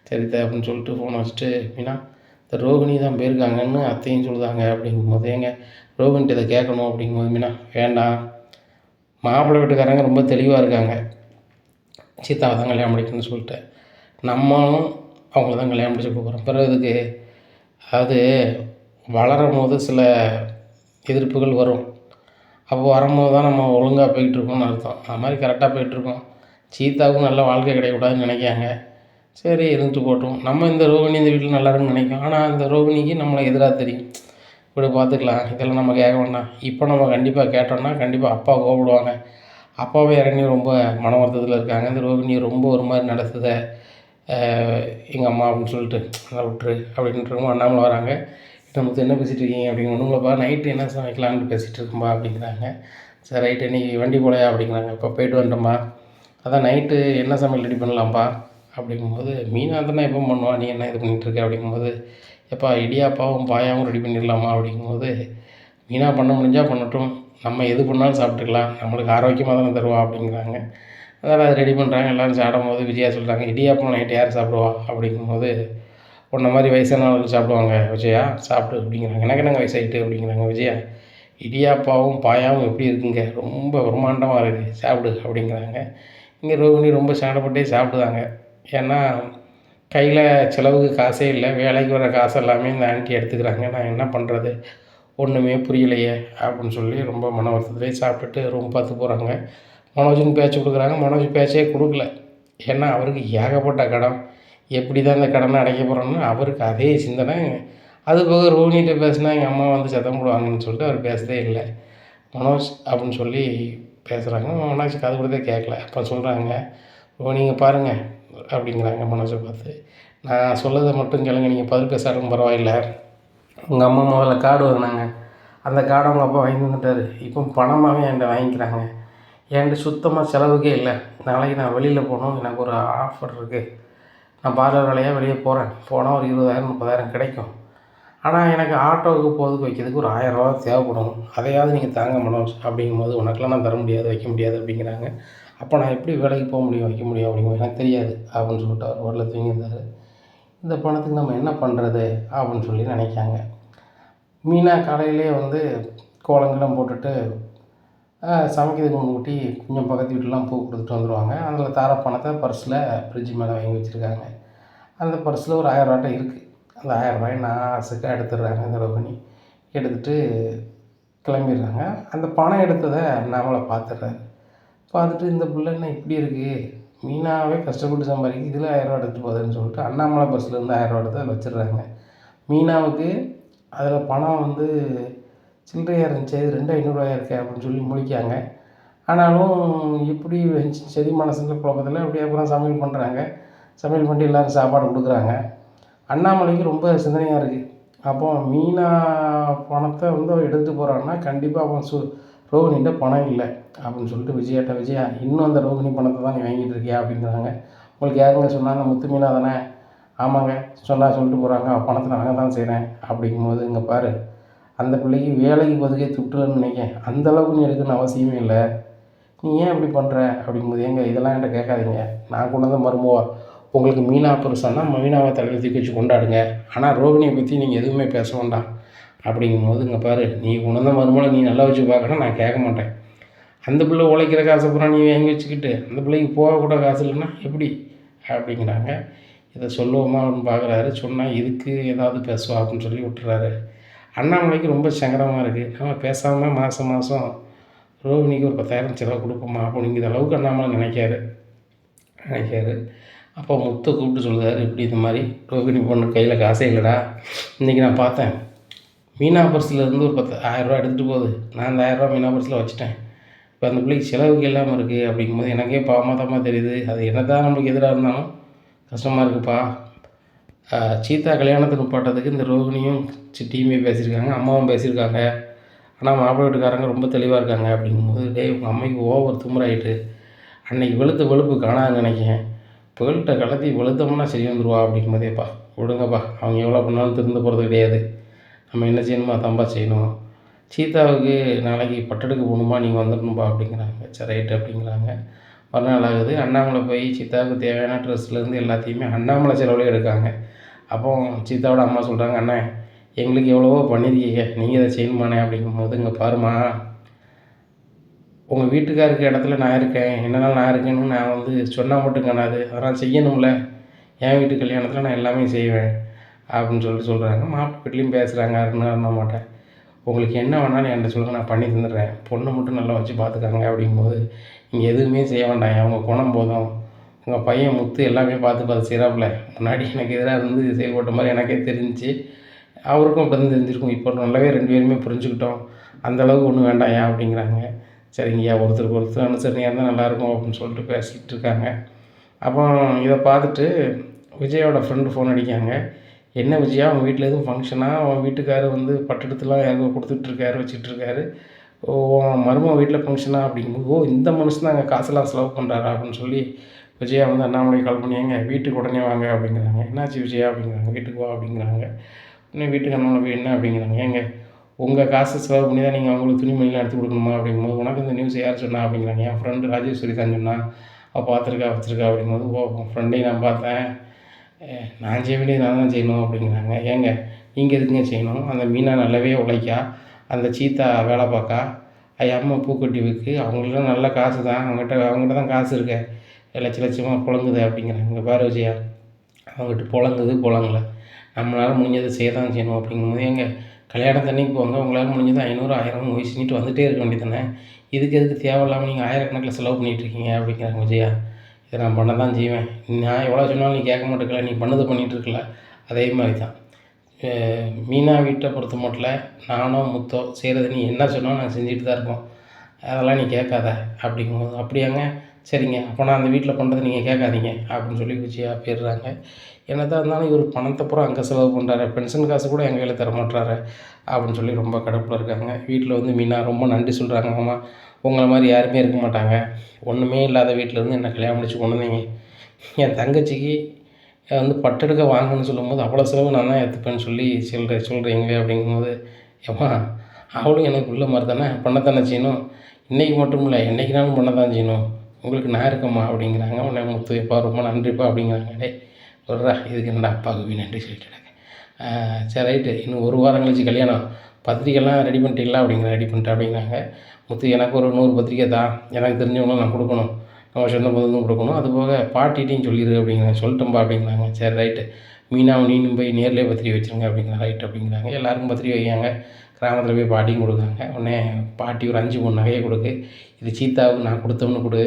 சரித்த அப்படின்னு சொல்லிட்டு ஃபோனை வச்சுட்டு, மீனா இந்த ரோகிணி தான் போயிருக்காங்கன்னு அத்தையும் சொல்லுதாங்க அப்படிங்கும்போது, ஏங்க ரோகிணிட்டு இதை கேட்கணும் அப்படிங்கும்போது, மீனா வேண்டாம், மாப்பிள்ளை வீட்டுக்காரங்க ரொம்ப தெளிவாக இருக்காங்க, சீதாவை தான் கல்யாணம் பண்ணிக்கணும்னு சொல்லிட்டு நம்மளும் அவங்கள தான் கல்யாணம் முடிச்சு போகிறோம். பிறகு இதுக்கு அது வளரும் போது சில எதிர்ப்புகள் வரும், அப்போ வரும்போது தான் நம்ம ஒழுங்காக போய்கிட்ருக்கோம்னு அர்த்தம். அது மாதிரி கரெக்டாக போய்கிட்ருக்கோம். சீதாவுக்கும் நல்ல வாழ்க்கை கிடைக்கக்கூடாதுன்னு நினைக்காங்க. சரி இருந்துட்டு போட்டோம், நம்ம இந்த ரோகிணி இந்த வீட்டில் நல்லா இருக்குன்னு நினைக்கும், ஆனால் அந்த ரோகிணிக்கு நம்மளை எதிராக தெரியும், இப்படி பார்த்துக்கலாம், இதெல்லாம் நம்ம கேட்க வேண்டாம். இப்போ நம்ம கண்டிப்பாக கேட்டோம்னா கண்டிப்பாக அப்பா கோபப்படுவாங்க, அப்பாவே இறங்கி ரொம்ப மன வருத்தத்தில் இருக்காங்க, இந்த ரோகிணியை ரொம்ப ஒரு மாதிரி நடத்துத எங்கள் அம்மா அப்படின்னு சொல்லிட்டு அதை விட்டுரு அப்படின்ட்டு அண்ணாமலை வராங்க. நம்ம என்ன பேசிகிட்டு இருக்கீங்க அப்படிங்கிற ஒன்றுங்களப்பா, நைட்டு என்ன சமைக்கலான்னு பேசிகிட்டு இருக்கும்பா அப்படிங்கிறாங்க. சரி ரைட்டு இன்றைக்கி வண்டி போலையா அப்படிங்கிறாங்க. இப்போ போய்ட்டு வந்துட்டோம்ப்பா, அதான் நைட்டு என்ன சமையல் ரெடி பண்ணலாம்ப்பா அப்படிங்கும்போது, மீனா தானே எப்போ பண்ணுவா, நீ என்ன இது பண்ணிகிட்ருக்க அப்படிங்கும்போது, எப்பா இடியாப்பாவும் பாயாவும் ரெடி பண்ணிடலாமா அப்படிங்கும்போது, மீனா பண்ண முடிஞ்சால் பண்ணட்டும், நம்ம எது பண்ணாலும் சாப்பிட்டுக்கலாம், நம்மளுக்கு ஆரோக்கியமாக தானே தருவா அப்படிங்கிறாங்க. அதனால் அது ரெடி பண்ணுறாங்க. எல்லோரும் சாப்பிடும்போது விஜயா சொல்கிறாங்க, இடியாப்பம் நைட்டு யார் சாப்பிடுவா அப்படிங்கும்போது, உன்ன மாதிரி வயசான ஆளுகள் சாப்பிடுவாங்க விஜயா, சாப்பிடு அப்படிங்கிறாங்க. எனக்கு என்னங்க வயசாகிட்டு அப்படிங்கிறாங்க விஜயா. இடியாப்பாவும் பாயாவும் எப்படி இருக்குங்க, ரொம்ப பிரம்மாண்டமாக இருக்குது, சாப்பிடு அப்படிங்கிறாங்க. இங்கே ரோகிணி ரொம்ப சங்கடப்பட்டே சாப்பிடுதாங்க. ஏன்னா கையில் செலவுக்கு காசே இல்லை, வேலைக்கு வர காசு எல்லாமே இந்த ஆண்டி எடுத்துக்கிறாங்க, நான் என்ன பண்ணுறது ஒன்றுமே புரியலையே அப்படின்னு சொல்லி ரொம்ப மன வருத்தத்துலேயே சாப்பிட்டுட்டு ரூம் பார்த்து போகிறாங்க. மனோஜுக்கு பேச்சு கொடுக்குறாங்க, மனோஜ் பேச்சே கொடுக்கல, ஏன்னா அவருக்கு ஏகப்பட்ட கடன், எப்படி தான் இந்த கடனை அடைக்க போகிறோன்னு அவருக்கு அதே சிந்தனை. அது போக ரோகிணிகிட்ட பேசினா எங்கள் அம்மா வந்து சத்தம் போடுவாங்கன்னு சொல்லிட்டு அவர் பேசதே இல்லை. மனோஜ் அப்படின்னு சொல்லி பேசுகிறாங்க, மனோஜ் காது கொடுத்தே கேட்கல. அப்போ சொல்கிறாங்க, ஓ நீங்கள் பாருங்கள் அப்படிங்கிறாங்க மனோஜை பார்த்து, நான் சொல்லதை மட்டும் கேளுங்க, நீங்கள் பதில் பேசாலும் பரவாயில்லை, உங்கள் அம்மா முதல்ல கார்டு வாங்கினாங்க, அந்த கார்டை உங்கள் அப்பா வாங்கி வந்துட்டார், இப்போ பணமாகவே என்கிட்ட வாங்கிக்கிறாங்க, என்கிட்ட சுத்தமாக செலவுக்கே இல்லை, நாளைக்கு நான் வெளியில் போகணும், எனக்கு ஒரு ஆஃபர் இருக்குது, நான் பார்லர் வேலையாக வெளியே போனால் ஒரு 20,000 30,000 கிடைக்கும், ஆனால் எனக்கு ஆட்டோவுக்கு போகிறதுக்கு வைக்கிறதுக்கு ஒரு 1000 ரூபா தேவைப்படும், அதையாவது நீங்கள் தாங்க மனோஜ் அப்படிங்கும்போது, உனக்கெல்லாம் நான் தர முடியாது வைக்க முடியாது அப்படிங்கிறாங்க. அப்போ நான் எப்படி வேலைக்கு போக முடியும் வைக்க முடியும் அப்படிங்கும்போது, எனக்கு தெரியாது அப்படின்னு சொல்லிட்டு அவர் ரோட்டில் தூங்கியிருந்தார். இந்த பணத்துக்கு நம்ம என்ன பண்ணுறது அப்படின்னு சொல்லி நினைக்காங்க. மீனா காலையிலே வந்து கோலங்கெல்லாம் போட்டுட்டு சமைக்கிறதுக்கு முன்கூட்டி கொஞ்சம் பக்கத்து வீட்லலாம் பூ கொடுத்துட்டு வந்துடுவாங்க. அதில் தர பணத்தை பர்ஸில் ஃப்ரிட்ஜ் மேலே வாங்கி வச்சுருக்காங்க. அந்த பர்ஸில் ஒரு 1000 இருக்குது. அந்த 1000 நான் ஆசைக்கா எடுத்துடுறாங்க இந்த ரோகிணி. எடுத்துகிட்டு கிளம்பிடுறாங்க. அந்த பணம் எடுத்ததை அண்ணாமலை பார்த்துடுறாரு. பார்த்துட்டு இந்த புள்ள என்ன இப்படி இருக்குது, மீனாவே கஷ்டப்பட்டு சம்பாதிக்குது, இதில் 1000 எடுத்துகிட்டு போகுதுன்னு சொல்லிட்டு அண்ணாமலை பர்ஸ்லேருந்து 1000 எடுத்து அதில் வச்சிடுறாங்க. மீனாவுக்கு அதில் பணம் சில்லறையாக இருந்துச்சு, அது 2500 இருக்கே அப்படின்னு சொல்லி முழிக்காங்க. ஆனாலும் இப்படி சரி மனசுல குழப்பத்தில் அப்படியே அப்புறம் சமையல் பண்ணுறாங்க. சமையல் பண்ணி எல்லோரும் சாப்பாடு கொடுக்குறாங்க. அண்ணாமலைக்கு ரொம்ப சிந்தனையாக இருக்குது. அப்போ மீனா பணத்தை அவன் எடுத்துகிட்டு போகிறான்னா கண்டிப்பாக அவன் ரோகிணிகிட்ட பணம் இல்லை அப்படின்னு சொல்லிட்டு விஜயா இன்னும் அந்த ரோகிணி பணத்தை தான் நீ வாங்கிட்டு இருக்கியா அப்படிங்கிறாங்க. உங்களுக்கு யாருங்க சொன்னாங்க, முத்து மீனா தானே? ஆமாங்க சொல்லிட்டு போகிறாங்க. பணத்தை நாங்கள் தான் செய்கிறேன் அப்படிங்கும்போது, இங்கே பாரு, அந்த பிள்ளைக்கு வேலைக்கு பதுக்கே துட்டுலன்னு நினைக்கிறேன், அந்தளவுக்கு நீ எடுக்கணும்னு அவசியமே இல்லை, நீ ஏன் இப்படி பண்ணுற அப்படிங்கும்போது, ஏங்க இதெல்லாம் என்கிட்ட கேட்காதீங்க, நான் கொண்டு வந்த மருமவா, உங்களுக்கு மீனா பெருசானா மீனாவை தலையில் தூக்கி வச்சு கொண்டாடுங்க, ஆனால் ரோகிணியை பற்றி நீங்கள் எதுவுமே பேச வேண்டாம் அப்படிங்கும்போது, இங்கே பாரு, நீ கொண்டு வந்த மருமகளை நீ நல்லா வச்சு பார்க்கணும், நான் கேட்க மாட்டேன். அந்த பிள்ளை உழைக்கிற காசை பூரா நீ வாங்கி வச்சுக்கிட்டு அந்த பிள்ளைக்கு போகக்கூட காசு இல்லைன்னா எப்படி அப்படிங்கிறாங்க. இதை சொல்லுவோமா அப்படின்னு பார்க்குறாரு. சொன்னால் இதுக்கு ஏதாவது பேசுவா அப்படின்னு சொல்லி விட்டுறாரு. அண்ணாமலைக்கு ரொம்ப சங்கடமாக இருக்குது. நம்ம பேசாமல் மாதம் ரோகிணிக்கு ஒரு 10,000 செலவு கொடுப்போமா அப்படிங்கிற அளவுக்கு அண்ணாமலை நினைக்காரு. அப்போ முத்தை கூப்பிட்டு சொல்லுறாரு, இப்படி இந்த மாதிரி ரோகிணி பொண்ணு கையில் காசே இல்லைடா, இன்றைக்கி நான் பார்த்தேன், மீனா பர்ஸ்லேருந்து ஒரு 10,000 எடுத்துகிட்டு போகுது, நான் அந்த 1000 மீனா பர்ஸில் வச்சுட்டேன், இப்போ அந்த பிள்ளைக்கு செலவுக்கு இல்லாமல் இருக்குது அப்படிங்கும்போது எனக்கே பாவமாக தெரியுது, அது என்ன தான் நம்மளுக்கு எதிராக இருந்தாலும் கஷ்டமாக இருக்குப்பா. சீதா கல்யாணத்தை நிப்பாட்டதுக்கு இந்த ரோகிணியும் சிட்டியுமே பேசியிருக்காங்க, அம்மாவும் பேசியிருக்காங்க, ஆனால் மாப்பிள்ளை வீட்டுக்காரங்க ரொம்ப தெளிவாக இருக்காங்க அப்படிங்கும்போது, உங்கள் அம்மைக்கு ஓவர் திமிராயிட்டு, அன்னைக்கு வெளுப்பு காணாதுன்னு நினைக்கிறேன், புகழ்கிட்ட கலத்தி வெளுத்தோம்னா சரி வந்துடுவா அப்படிங்கும்போதேப்பா விடுங்கப்பா, அவங்க எவ்வளோ பண்ணாலும் திருந்த போகிறது கிடையாது, நம்ம என்ன செய்யணுமோ அதான்ப்பா செய்யணும், சீதாவுக்கு நாளைக்கு பட்டெடுக்க போகணுமா, நீங்கள் வந்துடணும்பா அப்படிங்கிறாங்க. சரி ரைட்டு அப்படிங்கிறாங்க. மறுநாள் ஆகுது. அண்ணாமலை போய் சீதாவுக்கு தேவையான ட்ரெஸ்லேருந்து எல்லாத்தையுமே அண்ணாமலை செலவுலேயே எடுக்காங்க. அப்போ சீதாவோட அம்மா சொல்கிறாங்க, அண்ணே எங்களுக்கு எவ்வளவோ பண்ணியிருக்கீங்க, நீங்கள் இதை செய்யணுமாண்ணே அப்படிங்கும்போது, இங்கே பாருமா, உங்கள் வீட்டுக்காருக்கு இடத்துல நான் இருக்கேன், என்னென்ன நான் இருக்கேன்னு நான் சொன்னால் மட்டும் காணாது, அதெல்லாம் செய்யணும்ல, என் வீட்டு கல்யாணத்தில் நான் எல்லாமே செய்வேன் அப்படின்னு சொல்கிறாங்க. மாப்பிள்ளை வீட்லேயும் பேசுகிறாங்க, அருண மாட்டேன், உங்களுக்கு என்ன வேணாலும் என்கிட்ட சொல்லுங்கள், நான் பண்ணி தந்துடுறேன், பொண்ணு மட்டும் நல்லா வச்சு பார்த்துக்காங்க அப்படிங்கும்போது, நீங்கள் எதுவுமே செய்ய வேண்டாம், அவங்க குணம் போதும், உங்கள் பையன் முத்து எல்லாமே பார்த்து செய்கிறாப்புல, முன்னாடி எனக்கு எதிராக செயல்பட்ட மாதிரி எனக்கே தெரிஞ்சிச்சு, அவருக்கும் அப்படி தான் தெரிஞ்சிருக்கும், இப்போ நல்லாவே 2 பேருமே புரிஞ்சுக்கிட்டோம், அந்தளவுக்கு ஒன்றும் வேண்டாம்யா அப்படிங்கிறாங்க. சரிங்கய்யா, ஒருத்தருக்கு அனுசரணையாக இருந்தால் நல்லாயிருக்கும் அப்படின்னு சொல்லிட்டு பேசிக்கிட்டு இருக்காங்க. அப்போ இதை பார்த்துட்டு விஜயோட ஃப்ரெண்டு ஃபோன் அடிக்காங்க. என்ன விஜயா, அவங்க வீட்டில் எதுவும் ஃபங்க்ஷனாக, அவன் வீட்டுக்காரர் பட்டெடுத்துலாம் யாருக்கோ கொடுத்துட்ருக்காரு, வச்சிட்ருக்காரு, ஓ மருமக வீட்டில் ஃபங்க்ஷனாக அப்படிங்கும்போது, ஓ இந்த மனுஷன் தான் அங்கே காசெல்லாம் செலவு பண்ணுறாரா அப்படின்னு சொல்லி விஜயா அண்ணாமலை கால் பண்ணி, ஏங்க வீட்டுக்கு உடனே வாங்க அப்படிங்கிறாங்க. என்னாச்சு விஜயா அப்படிங்கிறாங்க. வீட்டுக்கு வா அப்படிங்கிறாங்க. உடனே வீட்டுக்கு அண்ணாமலை போய் என்ன அப்படிங்கிறாங்க. ஏங்க உங்கள் காசு செலவு பண்ணி தான் நீங்கள் அவங்களுக்கு துணிமணிலாம் எடுத்து கொடுக்கணுமா அப்படிங்கும்போது, உனக்கு இந்த நியூஸ் யார் சொன்னா அப்படிங்கிறாங்க. என் ஃப்ரெண்டு ராஜேஸ்வரி தான் சொன்னா, அவள் பார்த்துருக்கா வச்சுருக்கா அப்படிங்கும்போது, ஓ ஃப்ரெண்டையும் நான் பார்த்தேன், நான் செய்ய வேண்டியது நான் தான் செய்யணும் அப்படிங்கிறாங்க. ஏங்க நீங்கள் எதுக்குங்க செய்யணும், அந்த மீனா நல்லாவே உழைக்கா, அந்த சீதா வேலை பார்க்கா, அம்மா பூக்கட்டி விற்கு, அவங்களுக்குலாம் நல்ல காசு தான், அவங்ககிட்ட தான் காசு இருக்க, லட்சமாக புழங்குது அப்படிங்கிறாங்க. இங்கே பாரு விஜயா, அவங்ககிட்ட புழங்கலை, நம்மளால் முடிஞ்சதை செய்ய தான் செய்யணும் அப்படிங்கும்போது, எங்க கல்யாணத்தன்னைக்கு போங்க, உங்களால் முடிஞ்சது 500 1000 வச்சுட்டு வந்துகிட்டே இருக்க வேண்டியதானே, இதுக்கு எதுக்கு தேவையில்லாமல் நீங்கள் 1000கணக்கில் செலவு பண்ணிகிட்ருக்கீங்க அப்படிங்கிறாங்க விஜயா. இதை நான் பண்ண தான் செய்வேன், நான் எவ்வளோ சொன்னாலும் நீ கேட்க மாட்டேங்கல, நீ பண்ணது பண்ணிகிட்ருக்கல, அதே மாதிரி தான் மீனா வீட்டை பொறுத்த மட்டும் நானோ முத்தோ செய்கிறது நீ என்ன சொன்னாலும் நாங்கள் செஞ்சுட்டு தான் இருக்கோம், அதெல்லாம் நீ கேட்காத அப்படிங்கும்போது, அப்படியாங்க சரிங்க, அப்போ நான் அந்த வீட்டில் பண்ணுறது நீங்கள் கேட்காதீங்க அப்படின்னு சொல்லி விஜயா போயிடுறாங்க. என்ன தான் இருந்தாலும் இவர் பணத்தை பூரா அங்கே செலவு பண்ணுறாரு, பென்ஷன் காசு கூட எங்கள் கையில் தர மாட்டுறாரு அப்படின்னு சொல்லி ரொம்ப கடுப்பில் இருக்காங்க. வீட்டில் மீனா ரொம்ப நன்றி சொல்கிறாங்க. அம்மா உங்களை மாதிரி யாருமே இருக்க மாட்டாங்க, ஒன்றுமே இல்லாத வீட்டிலேருந்து என்ன கல்யாணம் முடிச்சு கொண்டு வந்தீங்க, என் தங்கச்சிக்கு பட்டெடுக்க வாங்கன்னு சொல்லும்போது அவ்வளோ செலவு நான் தான் ஏற்றுப்பேன்னு சொல்லி சொல்கிறீங்களே அப்படிங்கும்போது, ஏம்மா அவளும் எனக்கு உள்ள மாதிரி தானே பண்ணத்தானே செய்யணும், இன்றைக்கி மட்டும் இல்லை என்றைக்குனாலும் பண்ண தான் செய்யணும், உங்களுக்கு நான் இருக்கம்மா அப்படிங்கிறாங்க. உடனே முத்து எப்பா ரொம்ப நன்றிப்பா அப்படிங்கிறாங்க. டே சொல்கிறா இதுக்கு என்னடா அப்பாவுக்கு நன்றி சொல்லிட்டாங்க. சரி ரைட்டு, இன்னும் 1 வாரம் கழிச்சு கல்யாணம், பத்திரிக்கைலாம் ரெடி பண்ணிட்டீங்களா அப்படிங்கிற. ரெடி பண்ணிட்டேன் அப்படிங்கிறாங்க. முத்து எனக்கு ஒரு 100 பத்திரிக்கை தான், எனக்கு தெரிஞ்சவங்களும் நான் கொடுக்கணும், நம்ம சொந்த பந்தத்துக்கும் கொடுக்கணும், அதுபோக பாட்டிகிட்டையும் சொல்லிடு அப்படிங்கிறாங்க. சொல்லட்டும்பா அப்படிங்கிறாங்க. சரி ரைட்டு, மீனாவும் நீனும் போய் நேர்லேயே பத்திரிக்கை வச்சுருங்க அப்படிங்கிறாங்க. ரைட் அப்படிங்கிறாங்க. எல்லாருக்கும் பத்திரிக்கை வைக்காங்க. கிராமத்தில் போய் பாட்டியும் கொடுக்குறாங்க. உடனே பாட்டி ஒரு 5 3 நகையை கொடுக்கு, இது சீதாவுக்கு நான் கொடுத்தோம்னு கொடு,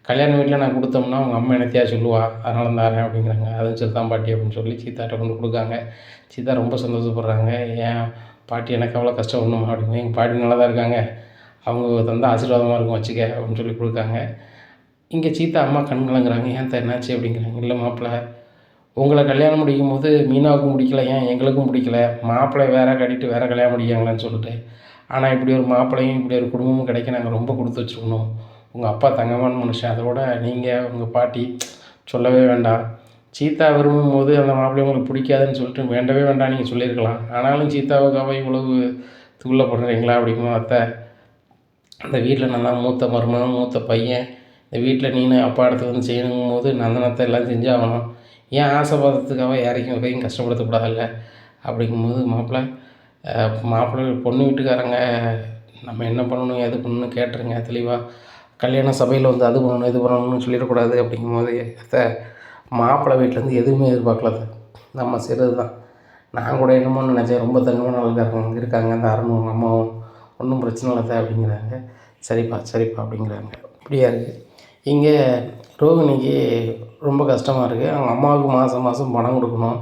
கல்யாண வீட்டில் நான் கொடுத்தோம்னா அவங்க அம்மா என்னத்தையா சொல்லுவா, அதனால தாரேன் அப்படிங்கிறாங்க. அதுவும் சரி தான் பாட்டி அப்படின்னு சொல்லி சீதாட்ட கொண்டு கொடுக்காங்க. சீதா ரொம்ப சந்தோஷப்படுறாங்க. ஏன் பாட்டி எனக்கு அவ்வளோ கஷ்டம் ஒன்றுமா அப்படிங்க. எங்கள் பாட்டி நல்லா தான் இருக்காங்க, அவங்க தந்தால் ஆசீர்வாதமாக இருக்கும் வச்சுக்க அப்படின்னு சொல்லி கொடுக்காங்க. இங்கே சீதா அம்மா கண் கலங்குறாங்க. ஏன் என்னாச்சு அப்படிங்கிறாங்க. இல்லை மாப்பிள்ளை, உங்களை கல்யாணம் முடிக்கும்போது மீனாவுக்கும் பிடிக்கல, ஏன் எங்களுக்கும் பிடிக்கல, மாப்பிள்ளை வேறு கட்டிட்டு வேறு கல்யாணம் முடிக்காங்களான்னு சொல்லிட்டு. ஆனால் இப்படி ஒரு மாப்பிள்ளையும் இப்படி ஒரு குடும்பமும் கிடைக்க நாங்கள் ரொம்ப கொடுத்து வச்சுக்கணும். உங்கள் அப்பா தங்கமான மனுஷன், அதோட நீங்கள் உங்கள் பாட்டி சொல்லவே வேண்டாம். சீதா விரும்பும்போது அந்த மாப்பிள்ளை உங்களுக்கு பிடிக்காதுன்னு சொல்லிட்டு வேண்டவே வேண்டாம் நீங்கள் சொல்லியிருக்கலாம். ஆனாலும் சீதாவுக்காக இவ்வளவு துள்ளப்படுறீங்களா அப்படிங்கும்போது, அத்தை அந்த வீட்டில் நான் தான் மூத்த மருமகன், மூத்த பையன், இந்த வீட்டில் நீனு அப்பா இடத்துல வந்து செய்யணுங்கும் போது நந்தனத்தை எல்லாம் செஞ்சாகணும், ஏன் ஆசைப்படுறதுக்காக யாரையும் வகையும் கஷ்டப்படுத்தக்கூடாதுல்ல அப்படிங்கும்போது, மாப்பிள்ளை பொண்ணு வீட்டுக்காரங்க நம்ம என்ன பண்ணணும் எது பண்ணணும் கேட்டுருங்க தெளிவாக, கல்யாண சபையில் வந்து அது பண்ணணும் இது பண்ணணும்னு சொல்லிடக்கூடாது அப்படிங்கும்போது, மாப்பிள்ளை வீட்டிலேருந்து எதுவுமே எதிர்பார்க்கல, நம்ம செய்கிறது தான். நான் கூட என்னமோ நினச்சேன், ரொம்ப தங்கமான ஆளுக்காரங்க இருக்காங்க அந்த அருணும் அம்மாவும், ஒன்றும் பிரச்சனை இல்லை அப்படிங்கிறாங்க. சரிப்பா சரிப்பா அப்படிங்கிறாங்க. இப்படியா இருக்குது. இங்கே ரோகிணிக்கு ரொம்ப கஷ்டமாக இருக்குது. அவங்க அம்மாவுக்கு மாதம் மாதம் பணம் கொடுக்கணும்,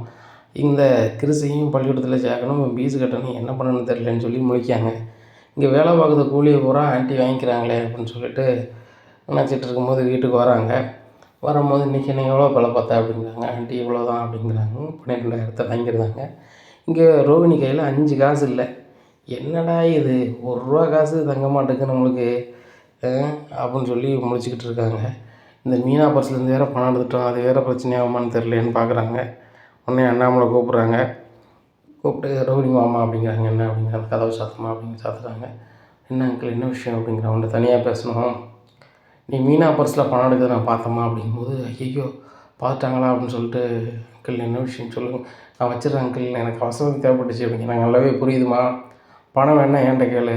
இந்த கிறிஸையும் பள்ளிக்கூடத்தில் சேர்க்கணும், ஃபீஸு கட்டணும், என்ன பண்ணணும்னு தெரியலன்னு சொல்லி முழிக்காங்க. இங்கே வேலை பார்க்குற கூலியை பூரா ஆண்டி வாங்கிக்கிறாங்களே அப்படின்னு சொல்லிட்டு நினச்சிட்டு இருக்கும்போது வீட்டுக்கு வராங்க. வரும்போது இன்றைக்கி என்ன எவ்வளோ வேலை பார்த்தா அப்படிங்கிறாங்க. ஆண்டி இவ்வளோ தான் அப்படிங்கிறாங்க. 12,000 வாங்கியிருந்தாங்க. இங்கே ரோகிணி கையில் 5 காசு இல்லை. என்னடா இது, ₹1 காசு தங்க மாட்டேங்குது நம்மளுக்கு அப்படின்னு சொல்லி முழிச்சிக்கிட்டு இருக்காங்க. இந்த மீனா பர்ஸ்லேருந்து வேறு பணம் எடுத்துட்டோம், அது வேறு பிரச்சனையாகுமான்னு தெரியலேன்னு பார்க்குறாங்க. உடனே அண்ணாமலை கூப்பிட்றாங்க. கூப்பிட்டு ரோகிணி மாமா அப்படிங்கிறாங்க. என்ன அப்படிங்கிறாங்க. கதவை சாத்தமா அப்படின்னு சாத்துறாங்க. என்ன அங்கிள் என்ன விஷயம் அப்படிங்கிற. அவன்கிட்ட தனியாக பேசணும், நீ மீனா பர்ஸில் பணம் எடுக்கிறத நான் பார்த்தம்மா அப்படிங்கும்போது, ஐயோ பார்த்துட்டாங்களா அப்படின்னு சொல்லிட்டு, அங்கிள் என்ன விஷயம் சொல்லுங்கள், நான் வச்சிடுறேன் அங்கிள், எனக்கு அவசரம் தேவைப்பட்டுச்சு அப்படிங்க. எனக்கு நல்லாவே புரியுதுமா, பணம் வேணா என்கிட்ட கேளு,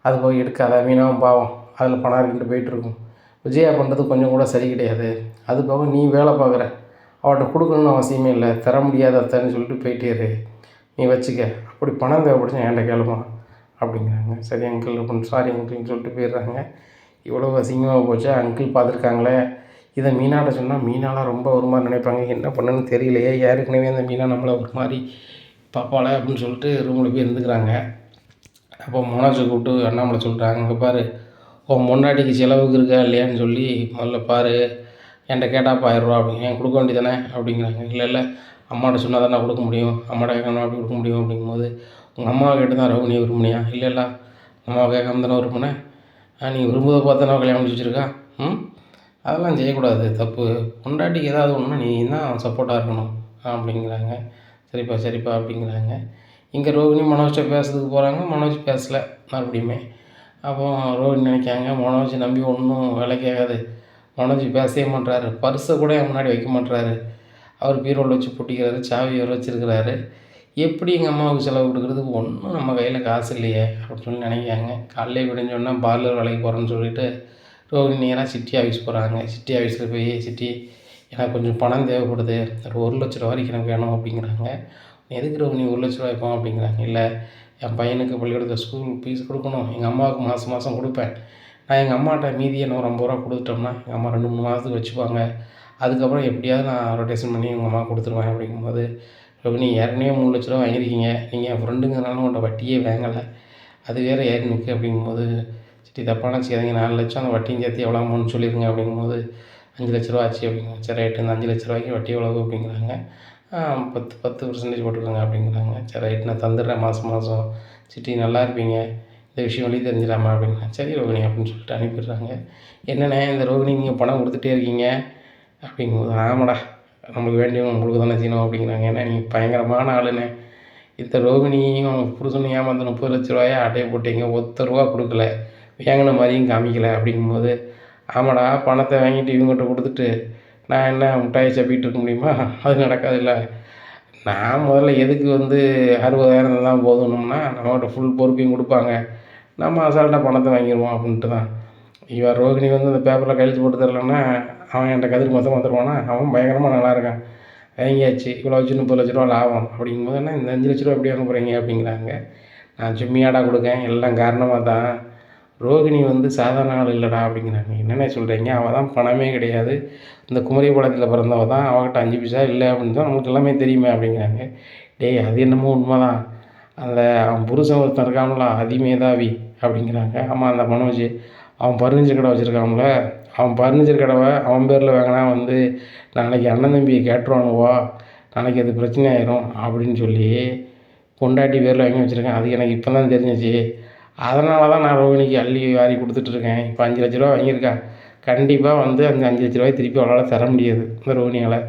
அது போய் எடுக்காத, மீனாவும் பாவம் அதில் பணம் இருக்குன்ட்டு போயிட்டுருக்கும், விஜயா பண்ணுறது கொஞ்சம் கூட சரி கிடையாது, அது போக நீ வேலை பார்க்குற, அவட்ட கொடுக்கணுன்னு அவசியமே இல்லை, தர முடியாத அத்தைன்னு சொல்லிட்டு போயிட்டே நீ வச்சுக்க, அப்படி பணம் தேவைப்படுச்சு என்கிட்ட கேளுமா அப்படிங்கிறாங்க. சரி அங்கிள் அப்படின்னு சாரி அங்கிள்னு சொல்லிட்டு போயிடுறாங்க. இவ்வளோ அசிங்கமாக போச்சு, அங்கிள் பார்த்துருக்காங்களே, இதை மீனாட்ட சொன்னால் மீனாலாம் ரொம்ப ஒரு மாதிரி நினைப்பாங்க, என்ன பண்ணுன்னு தெரியலையே, ஏற்கனவே அந்த மீனா நம்மளை ஒரு மாதிரி பாப்பாளே அப்படின்னு சொல்லிட்டு ரூமில் போய் இருந்துக்கிறாங்க. அப்போ மனோஜை கூப்பிட்டு அண்ணாமலை சொல்கிறாங்க, இங்கே பாரு, உன் முன்னாடிக்கு செலவுக்கு இருக்கா இல்லையான்னு சொல்லி முதல்ல பாரு, என்கிட்ட கேட்டாப்பா 1000 ரூபா அப்படிங்க, கொடுக்க வேண்டியதானே அப்படிங்கிறாங்க. இல்லை அம்மாட்ட சொன்னால் தான் நான் கொடுக்க முடியும், அம்மாட்ட கேட்கணும் அப்படி கொடுக்க முடியும் அப்படிங்கும்போது, உங்கள் அம்மாவை கேட்டு தான் ரோகிணியை விரும்பினியா? இல்லை அம்மாவை கேட்காம தானே விரும்பினேன், நீ விரும்புவதை பார்த்து நான் கல்யாணம் முடிச்சு வச்சுருக்கா, அதெல்லாம் செய்யக்கூடாது, தப்பு, பொண்டாட்டிக்கு ஏதாவது ஒன்றுனா நீ தான் சப்போர்ட்டாக இருக்கணும் அப்படிங்கிறாங்க. சரிப்பா அப்படிங்கிறாங்க. இங்கே ரோகிணி மனோஜ்கிட்ட பேசுறதுக்கு போகிறாங்க, மனோஜ் பேசலை மறுபடியுமே. அப்போ ரோகிணி நினைக்காங்க, மனோஜ் நம்பி ஒன்றும் வேலைக்கு ஆகாது, மனோஜ் பேசவே மாட்டுறாரு, பர்ஸை கூட என் முன்னாடி வைக்க மாட்டுறாரு, அவர் பீரோவில் வச்சு பூட்டிக்கிறாரு, சாவி அவர் வச்சுருக்கிறாரு, எப்படி எங்கள் அம்மாவுக்கு செலவு கொடுக்குறதுக்கு ஒன்றும் நம்ம கையில் காசு இல்லையே அப்படின்னு சொல்லி நினைக்காங்க. காலையிலே விடிஞ்சோன்னா பார்லர் வேலைக்கு போகிறேன்னு சொல்லிட்டு ரோகிணி நேராக சிட்டி ஆஃபீஸ் போகிறாங்க. சிட்டி ஆஃபீஸில் போய், சிட்டி எனக்கு கொஞ்சம் பணம் தேவைப்படுது, ஒரு 1,00,000 வரைக்கும் எனக்கு வேணும் அப்படிங்கிறாங்க. எதுக்கு ரோகிணி 1,00,000 வைப்போம் அப்படிங்கிறாங்க. இல்லை என் பையனுக்கு பள்ளிக்கூடத்தில் ஸ்கூல் ஃபீஸ் கொடுக்கணும், எங்கள் அம்மாவுக்கு மாதம் கொடுப்பேன், நான் எங்கள் அம்மாட்ட மீதியை நான் ஒரு 50 ரூபா கொடுத்துட்டோம்னா எங்கள் அம்மா 2 3 மாதத்துக்கு வச்சுப்பாங்க, அதுக்கப்புறம் எப்படியாவது நான் ரொட்டேஷன் பண்ணி எங்கள் அம்மா கொடுத்துருவேன் அப்படிங்கும்போது, ரோகிணி ஏற்கனவே 3,00,000 ரூபா வாங்கியிருக்கீங்க, நீங்கள் என் ஃப்ரெண்டுங்கிறனால உங்கள்கிட்ட வட்டியே வாங்கலை, அது வேறு ஏறி நிற்கு அப்படிங்கும்போது, சிட்டி தப்பாக நினச்சிக்காதீங்க, 4,00,000 அந்த வட்டியும் சேர்த்து எவ்வளோ அமௌண்ட் சொல்லிடுங்க அப்படிங்கும்போது, 5,00,000 ரூபா ஆச்சு அப்படிங்கிறாங்க. சரி ரைட்டு, இந்த 5,00,000 ரூபாய்க்கு வட்டி எவ்வளவு அப்படிங்கிறாங்க. 10% போட்டுக்கோங்க அப்படிங்கிறாங்க. சரி ரைட்டு, நான் தந்துடுறேன் மாதம், சிட்டி நல்லா இருப்பீங்க, இந்த விஷயம் வெளியே தெரிஞ்சிடாமா அப்படிங்கிறாங்க. சரி ரோகிணி அப்படின்னு சொல்லிட்டு அனுப்பிடுறாங்க. என்னண்ணே இந்த ரோகிணி நீங்கள் பணம் கொடுத்துட்டே இருக்கீங்க அப்படிங்கும்போது, ஆமாடா நம்மளுக்கு வேண்டியவங்க உங்களுக்கு தானே செய்யணும் அப்படிங்கிறாங்க. ஏன்னா நீங்கள் பயங்கரமான ஆளுண்ணே, இந்த ரோகிணியும் அவங்க புருஷனையும் ஏமாந்த 30,00,000 ரூபாயை அட்டையை போட்டீங்க, ₹1 கொடுக்கல, வாங்கின மாதிரியும் காமிக்கலை அப்படிங்கும்போது, ஆமாடா பணத்தை வாங்கிட்டு இவங்ககிட்ட கொடுத்துட்டு நான் என்ன முட்டாயை சப்பிட்டு இருக்க முடியுமா, அது நடக்காதுல்ல, நான் முதல்ல எதுக்கு வந்து 60,000 தான் போதும்னோம்னா, நம்மகிட்ட ஃபுல் பொறுப்பையும் குடுப்பாங்க. நம்ம அசால்ட்டா பணத்த வாங்கிருவோம் அப்புடின்ட்டு தான். இவன் ரோகிணி வந்து அந்த பேப்பர்ல கையெழுத்து போட்டு தரலன்னா, அவன் என்ட்ட கதிர் மொத்தமா தருவானா? அவன் பயங்கரமா நல்லா இருக்கான். வாங்கியாச்சு. இவ்வளோ வச்சு ரூ. 30,00,000 லாபம். அப்படிங்கும்போது, "அண்ணா இந்த ரூ. 5,00,000 எப்படி வாங்க போறீங்க?" அப்படிங்கிறாங்க. நான் சும்மியாடா குடுக்கேன். எல்லாம் காரணமா தான். ரோகிணி வந்து சாதாரண ஆள் இல்லடா அப்படிங்கிறாங்க. என்னண்ணே சொல்கிறீங்க? அவள் தான் பணமே கிடையாது. இந்த குமரிபாளையத்தில பிறந்தவ தான். அவகிட்ட 5 பைசா இல்ல அப்படின்னு தான் நமக்கு எல்லாமே தெரியுமே அப்படிங்கிறாங்க. டேய் அது என்னமோ உண்மதான். அந்த அவன் புருஷன் ஒருத்தன் இருக்கான்ல அதிமேதாவி அப்படிங்கிறாங்க. ஆமாம் அந்த மனோஜ். அவன் பர்னிச்சர் கடை வச்சுருக்கான்ல. அவன் பர்னிச்சர் கடவை அவன் பேரில் வாங்கினா வந்து நாளைக்கு அண்ணன் தம்பியை கேட்டுருவானுவோ. நாளைக்கு அது பிரச்சனை ஆயிரும் அப்படின்னு சொல்லி பொண்டாட்டி பேரில் வாங்கி வச்சுருக்கேன். அது எனக்கு இப்போ தான் தெரிஞ்சிச்சு. அதனால தான் நான் ரோகிணிக்கு அள்ளி வாரி கொடுத்துட்ருக்கேன். இப்போ 5,00,000 வாங்கியிருக்கா. கண்டிப்பாக வந்து அந்த 5,00,000 திருப்பி அவளால் தர முடியாது இந்த ரோகிணியால்.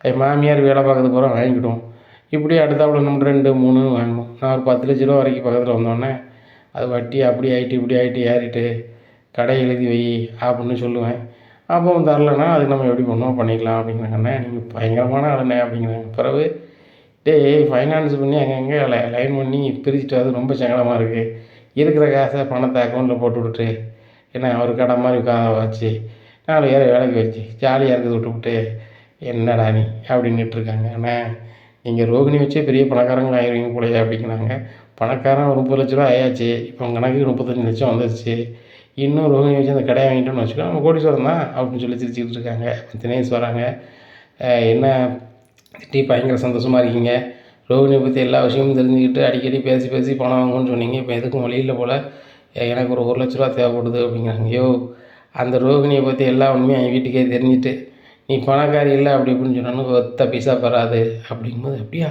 என் மாமியார் வேலை பார்க்கறது பூரா வாங்கிக்கிடும். இப்படியே அடுத்தாப்புல நம்ம 2, 3 வாங்கணும். நான் ஒரு 10,00,000 வரைக்கும் பக்கத்தில் வந்தோடனே அது வட்டி அப்படி ஆகிட்டு இப்படி ஆகிட்டு ஏறிட்டு கடை எழுதி வை அப்படின்னு சொல்லுவேன். அப்பவும் தரலைன்னா அதுக்கு நம்ம எப்படி பண்ணுவோம் பண்ணிக்கலாம் அப்படிங்கிறாங்கண்ணே. நீங்கள் பயங்கரமான ஆளுண்ணே அப்படிங்கிறாங்க. பிறகு டேய் ஃபைனான்ஸ் பண்ணி அங்கங்கே லைன் பண்ணி பிரிச்சுட்டு அது ரொம்ப சங்கடமாக இருக்குது. இருக்கிற காசை பணத்தை அக்கௌண்ட்டில் போட்டு விட்டுட்டு என்ன ஒரு கடை மாதிரி வச்சு 4 பேரை வேலைக்கு வச்சு ஜாலியாக இருக்கிறத விட்டுவிட்டு என்னடா நீ அப்படின்னுட்டுருக்காங்க. அண்ணா நீங்கள் ரோகிணி வச்சே பெரிய பணக்காரங்க ஆயிடுவீங்க போலயே அப்படிங்கிறாங்க. பணக்காரன் ஒரு 30,00,000 ஆயாச்சு. இப்போ கணக்குக்கு 35,00,000 வந்துருச்சு. இன்னும் ரோகிணி வச்சு அந்த கடையை வாங்கிட்டோம்னு வச்சுக்கோ நம்ம கோடீஸ்வரன் தான் அப்படின்னு சொல்லி சிரிச்சுக்கிட்டு இருக்காங்க. தினேஷ் வராங்க. என்ன திட்டி பயங்கர சந்தோஷமாக இருக்கீங்க. ரோகிணியை பற்றி எல்லா விஷயமும் தெரிஞ்சுக்கிட்டு அடிக்கடி பேசி பேசி பணம் வாங்குன்னு சொன்னீங்க. இப்போ எதுக்கும் வழி இல்லை போல். எனக்கு ஒரு 1,00,000 தேவைப்படுது அப்படிங்கிறாங்க. யோ அந்த ரோகிணியை பற்றி எல்லா உண்மையும் என் வீட்டுக்கே தெரிஞ்சுட்டு நீ பணக்காரி இல்லை அப்படி இப்படின்னு சொன்னாலும் ஒத்த பைசா பெறாது அப்படிங்கும்போது அப்படியா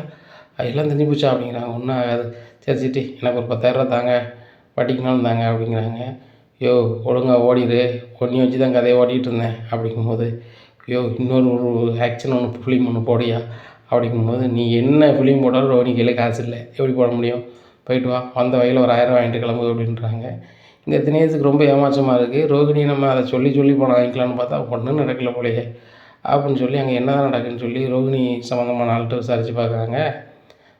எல்லாம் தெரிஞ்சு போச்சா அப்படிங்கிறாங்க. ஒன்றும் ஆகாது. சரி சிட்டி எனக்கு ஒரு 10,000 தாங்க வட்டிக்குனாலும் தாங்க அப்படிங்கிறாங்க. யோ ஒழுங்காக ஓடிடு. ஒன்றையும் வச்சு தான் கதையை ஓட்டிகிட்டு இருந்தேன் அப்படிங்கும்போது யோ இன்னொரு ஒரு ஆக்ஷன் ஒன்று ஃபிலிம் ஒன்று போடியா அப்படிங்கும்போது நீ என்ன ஃபிலிம் போட்டாலும் ரோகிணி கையில் காசு இல்லை எப்படி போட முடியும்? போயிட்டு வா வந்த வகையில் ஒரு 1000 வாங்கிட்டு கிளம்பு அப்படின்றாங்க. இந்த தினேஷுக்கு ரொம்ப ஏமாற்றமாக இருக்குது. ரோகிணி நம்ம அதை சொல்லி சொல்லி பணம் வாங்கிக்கலான்னு பார்த்தா ஒன்றும் நடக்கலை போலயே அப்படின்னு சொல்லி அங்கே என்ன தான் நடக்குதுன்னு சொல்லி ரோகிணி சம்மந்தமான ஆள்கிட்ட விசாரித்து பார்க்குறாங்க.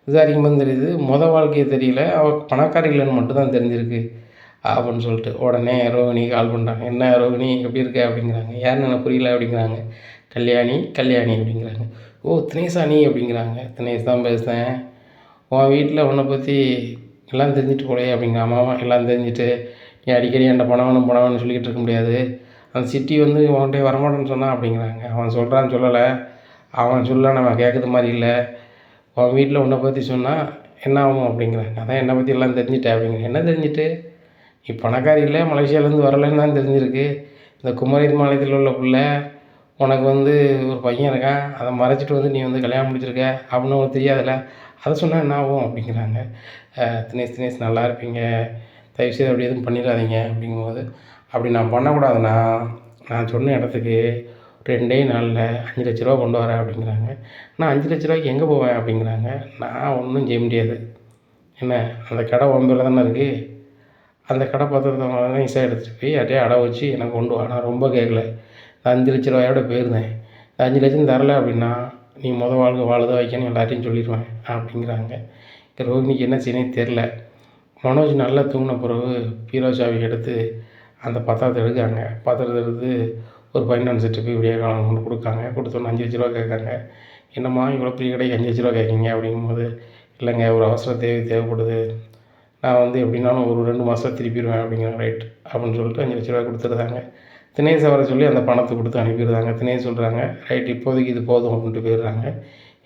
விசாரிக்கும்போது தெரியுது வாழ்க்கையை தெரியல, அவள் பணக்காரி இல்லைன்னு மட்டும் தான் தெரிஞ்சிருக்கு அப்படின்னு சொல்லிட்டு உடனே ரோகிணி கால் பண்ணுறாங்க. என்ன ரோகிணி எப்படி இருக்க அப்படிங்கிறாங்க. யாருன்னு எனக்கு புரியல அப்படிங்கிறாங்க. கல்யாணி அப்படிங்கிறாங்க. ஓ தினேஷா நீ அப்படிங்கிறாங்க. தினேஷ் தான் பேசுகிறேன். உன் வீட்டில் உன்னை பற்றி எல்லாம் தெரிஞ்சுட்டு போலையே அப்படிங்கிற. ஆமாம் எல்லாம் தெரிஞ்சுட்டு நீ அடிக்கடி என்கிட்ட பணம் வேணும்னு சொல்லிக்கிட்டு இருக்க முடியாது. அந்த சிட்டி வந்து உன்கிட்ட வரமாட்டேன்னு சொன்னான் அப்படிங்கிறாங்க. அவன் சொல்கிறான்னு சொல்லலை. அவன் சொல்ல நம்ம கேட்குறது மாதிரி இல்லை. உன் வீட்டில் உன்னை பற்றி சொன்னால் என்ன ஆகும் அப்படிங்கிறாங்க. அதான் என்னை பற்றி எல்லாம் தெரிஞ்சுட்டேன் அப்படிங்கிறேன். என்ன தெரிஞ்சுட்டு? நீ பணக்காரி இல்லை, மலேசியாவிலேருந்து வரலைன்னு தான் தெரிஞ்சிருக்கு. இந்த குமரி மாநிலத்தில் உள்ள பிள்ளை உனக்கு வந்து ஒரு பையன் இருக்கான், அதை மறைச்சிட்டு வந்து நீ வந்து கல்யாணம் முடிச்சிருக்க அப்படின்னு உனக்கு தெரியாதுல்ல. அதை சொன்னால் என்ன ஆகும் அப்படிங்கிறாங்க. தினேஷ் நல்லா இருப்பீங்க, தயவுசெய்து அப்படி எதுவும் பண்ணிடாதீங்க அப்படிங்கும்போது அப்படி நான் பண்ணக்கூடாதுண்ணா. நான் சொன்ன இடத்துக்கு 2 நாளில் 5,00,000 கொண்டு வரேன் அப்படிங்கிறாங்க. நான் 5,00,000 எங்கே போவேன் அப்படிங்கிறாங்க. நான் ஒன்றும் செய்ய முடியாது. என்ன அந்த கடை உன் பேரில் தானே இருக்குது. அந்த கடை பத்திரத்தை நைஸாக எடுத்துகிட்டு போய் அப்படியே அடை வச்சு எனக்கு கொண்டு வா. நான் ரொம்ப கேட்கல. 5,00,000 போயிருந்தேன். 5,00,000 தரல அப்படின்னா நீ வாழ்க்கை வாழுத வைக்கணும் எல்லாத்தையும் சொல்லிடுவேன் அப்படிங்கிறாங்க. ரோகிணிக்கு என்ன செய்யணும் தெரில. மனோஜ் நல்லா தூங்கின பிறகு பீரோ சாவி எடுத்து அந்த பத்திரத்தை எடுக்காங்க. பத்திரத்தை எடுத்து ஒரு ஃபைனான்ஸ் செட்டு போய் விடிய காலம் கொண்டு கொடுக்காங்க. கொடுத்தோன்னே 5,00,000 கேட்காங்க. என்னம்மா இவ்வளோ பெரிய கடைக்கு 5,00,000 கேட்குறீங்க அப்படிங்கும்போது இல்லைங்க ஒரு அவசர தேவைப்படுது. நான் வந்து எப்படின்னாலும் ஒரு 2 மாதம் திருப்பிடுவேன் அப்படிங்கிறாங்க. ரைட் அப்படின்னு சொல்லிட்டு 5,00,000 கொடுத்துருந்தாங்க. தினேஷை வர சொல்லி அந்த பணத்தை கொடுத்து அனுப்பிடுறாங்க. தினேஷ் சொல்கிறாங்க ரைட் இப்போதைக்கு இது போதும் அப்படின்ட்டு போயிடுறாங்க.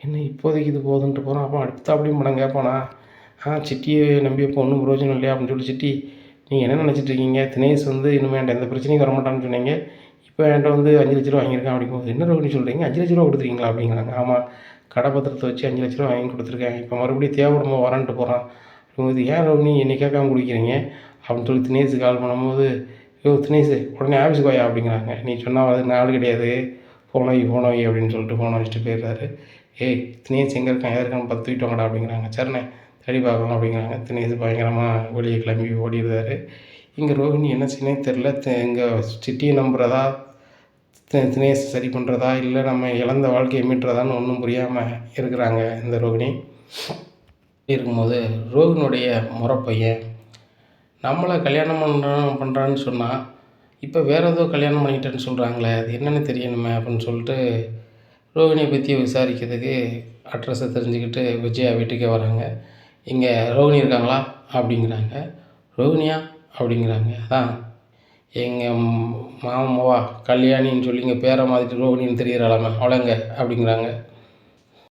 என்ன இப்போதைக்கு இது போதுன்ட்டு போகிறோம். அப்போ அடுத்தாப்படியும் பணம் கேட்பானா? சிட்டியை நம்பி இப்போ ஒன்றும் பிரயோஜனம் இல்லையா அப்படின்னு சொல்லி சிட்டி நீங்கள் என்ன நினச்சிட்ருக்கீங்க? தினேஷ் வந்து இனிமேல் என்கிட்ட எந்த பிரச்சனையும் வரமாட்டான்னு சொன்னீங்க. இப்போ என்கிட்ட வந்து 5,00,000 வாங்கியிருக்கேன் அப்படிங்கும்போது என்ன ரோகிணி சொல்கிறீங்க? 5,00,000 கொடுத்துருக்கீங்களா அப்படிங்கிறாங்க. ஆமாம் கடை பத்திரத்தை வச்சு 5,00,000 வாங்கி கொடுத்துருக்கேன். இப்போ மறுபடியும் தேவைப்படும்போது வரன்ட்டு போகிறான் அப்படிங்கும்போது ஏன் ரோகிணி என்னை கேட்காம குடிக்கிறீங்க அப்படின்னு சொல்லி தினேஷ் கால் பண்ணும்போது யோ தினேஷ் உடனே ஆஃபீஸுக்கு வாயா அப்படிங்கிறாங்க. நீ சொன்னால் அது நாள் கிடையாது ஃபோனை அப்படின்னு சொல்லிட்டு ஃபோனை வச்சுட்டு போயிடுறாரு. ஏய் தினேஷ் எங்கே இருக்கான் எங்கே இருக்கான்னு பார்த்து தூக்கிட்டு வாங்கடா அப்படிங்கிறாங்க. சரிண்ணே தேடி பார்க்கலாம் அப்படிங்கிறாங்க. தினேஷ் பயங்கரமாக வெளியே கிளம்பி ஓடிடுறாரு. இங்கே ரோகிணி என்ன செய்யணும் தெரில. இங்கே சிட்டியை நம்புறதா தினேஷ் சரி பண்ணுறதா இல்லை நம்ம இழந்த வாழ்க்கையை மீட்டுறதான்னு ஒன்றும் புரியாமல் இருக்கிறாங்க இந்த ரோகிணி. இருக்கும்போது ரோகினுடைய முறப்பையன் நம்மளை கல்யாணம் பண்ணுறான்னு சொன்னால் இப்போ வேறு ஏதோ கல்யாணம் பண்ணிக்கிட்டேன்னு சொல்கிறாங்களே, அது என்னென்னு தெரியணுமே அப்படின்னு சொல்லிட்டு ரோகிணியை பற்றி விசாரிக்கிறதுக்கு அட்ரஸை தெரிஞ்சுக்கிட்டு விஜயா வீட்டுக்கே வராங்க. இங்கே ரோகிணி இருக்காங்களா அப்படிங்கிறாங்க. ரோகிணியா அப்படிங்கிறாங்க. அதான் எங்கள் மாமாவா கல்யாணின்னு சொல்லி இங்கே பேரை மாற்றிட்டு ரோகிணின்னு தெரிகிறாளாமே அவளங்க அப்படிங்கிறாங்க.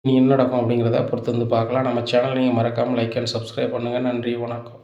இனி என்ன நடக்கும் அப்படிங்கிறத பொறுத்து வந்து பார்க்கலாம். நம்ம சேனல் நீங்கள் மறக்காமல் லைக் அண்ட் சப்ஸ்கிரைப் பண்ணுங்கள். நன்றி, வணக்கம்.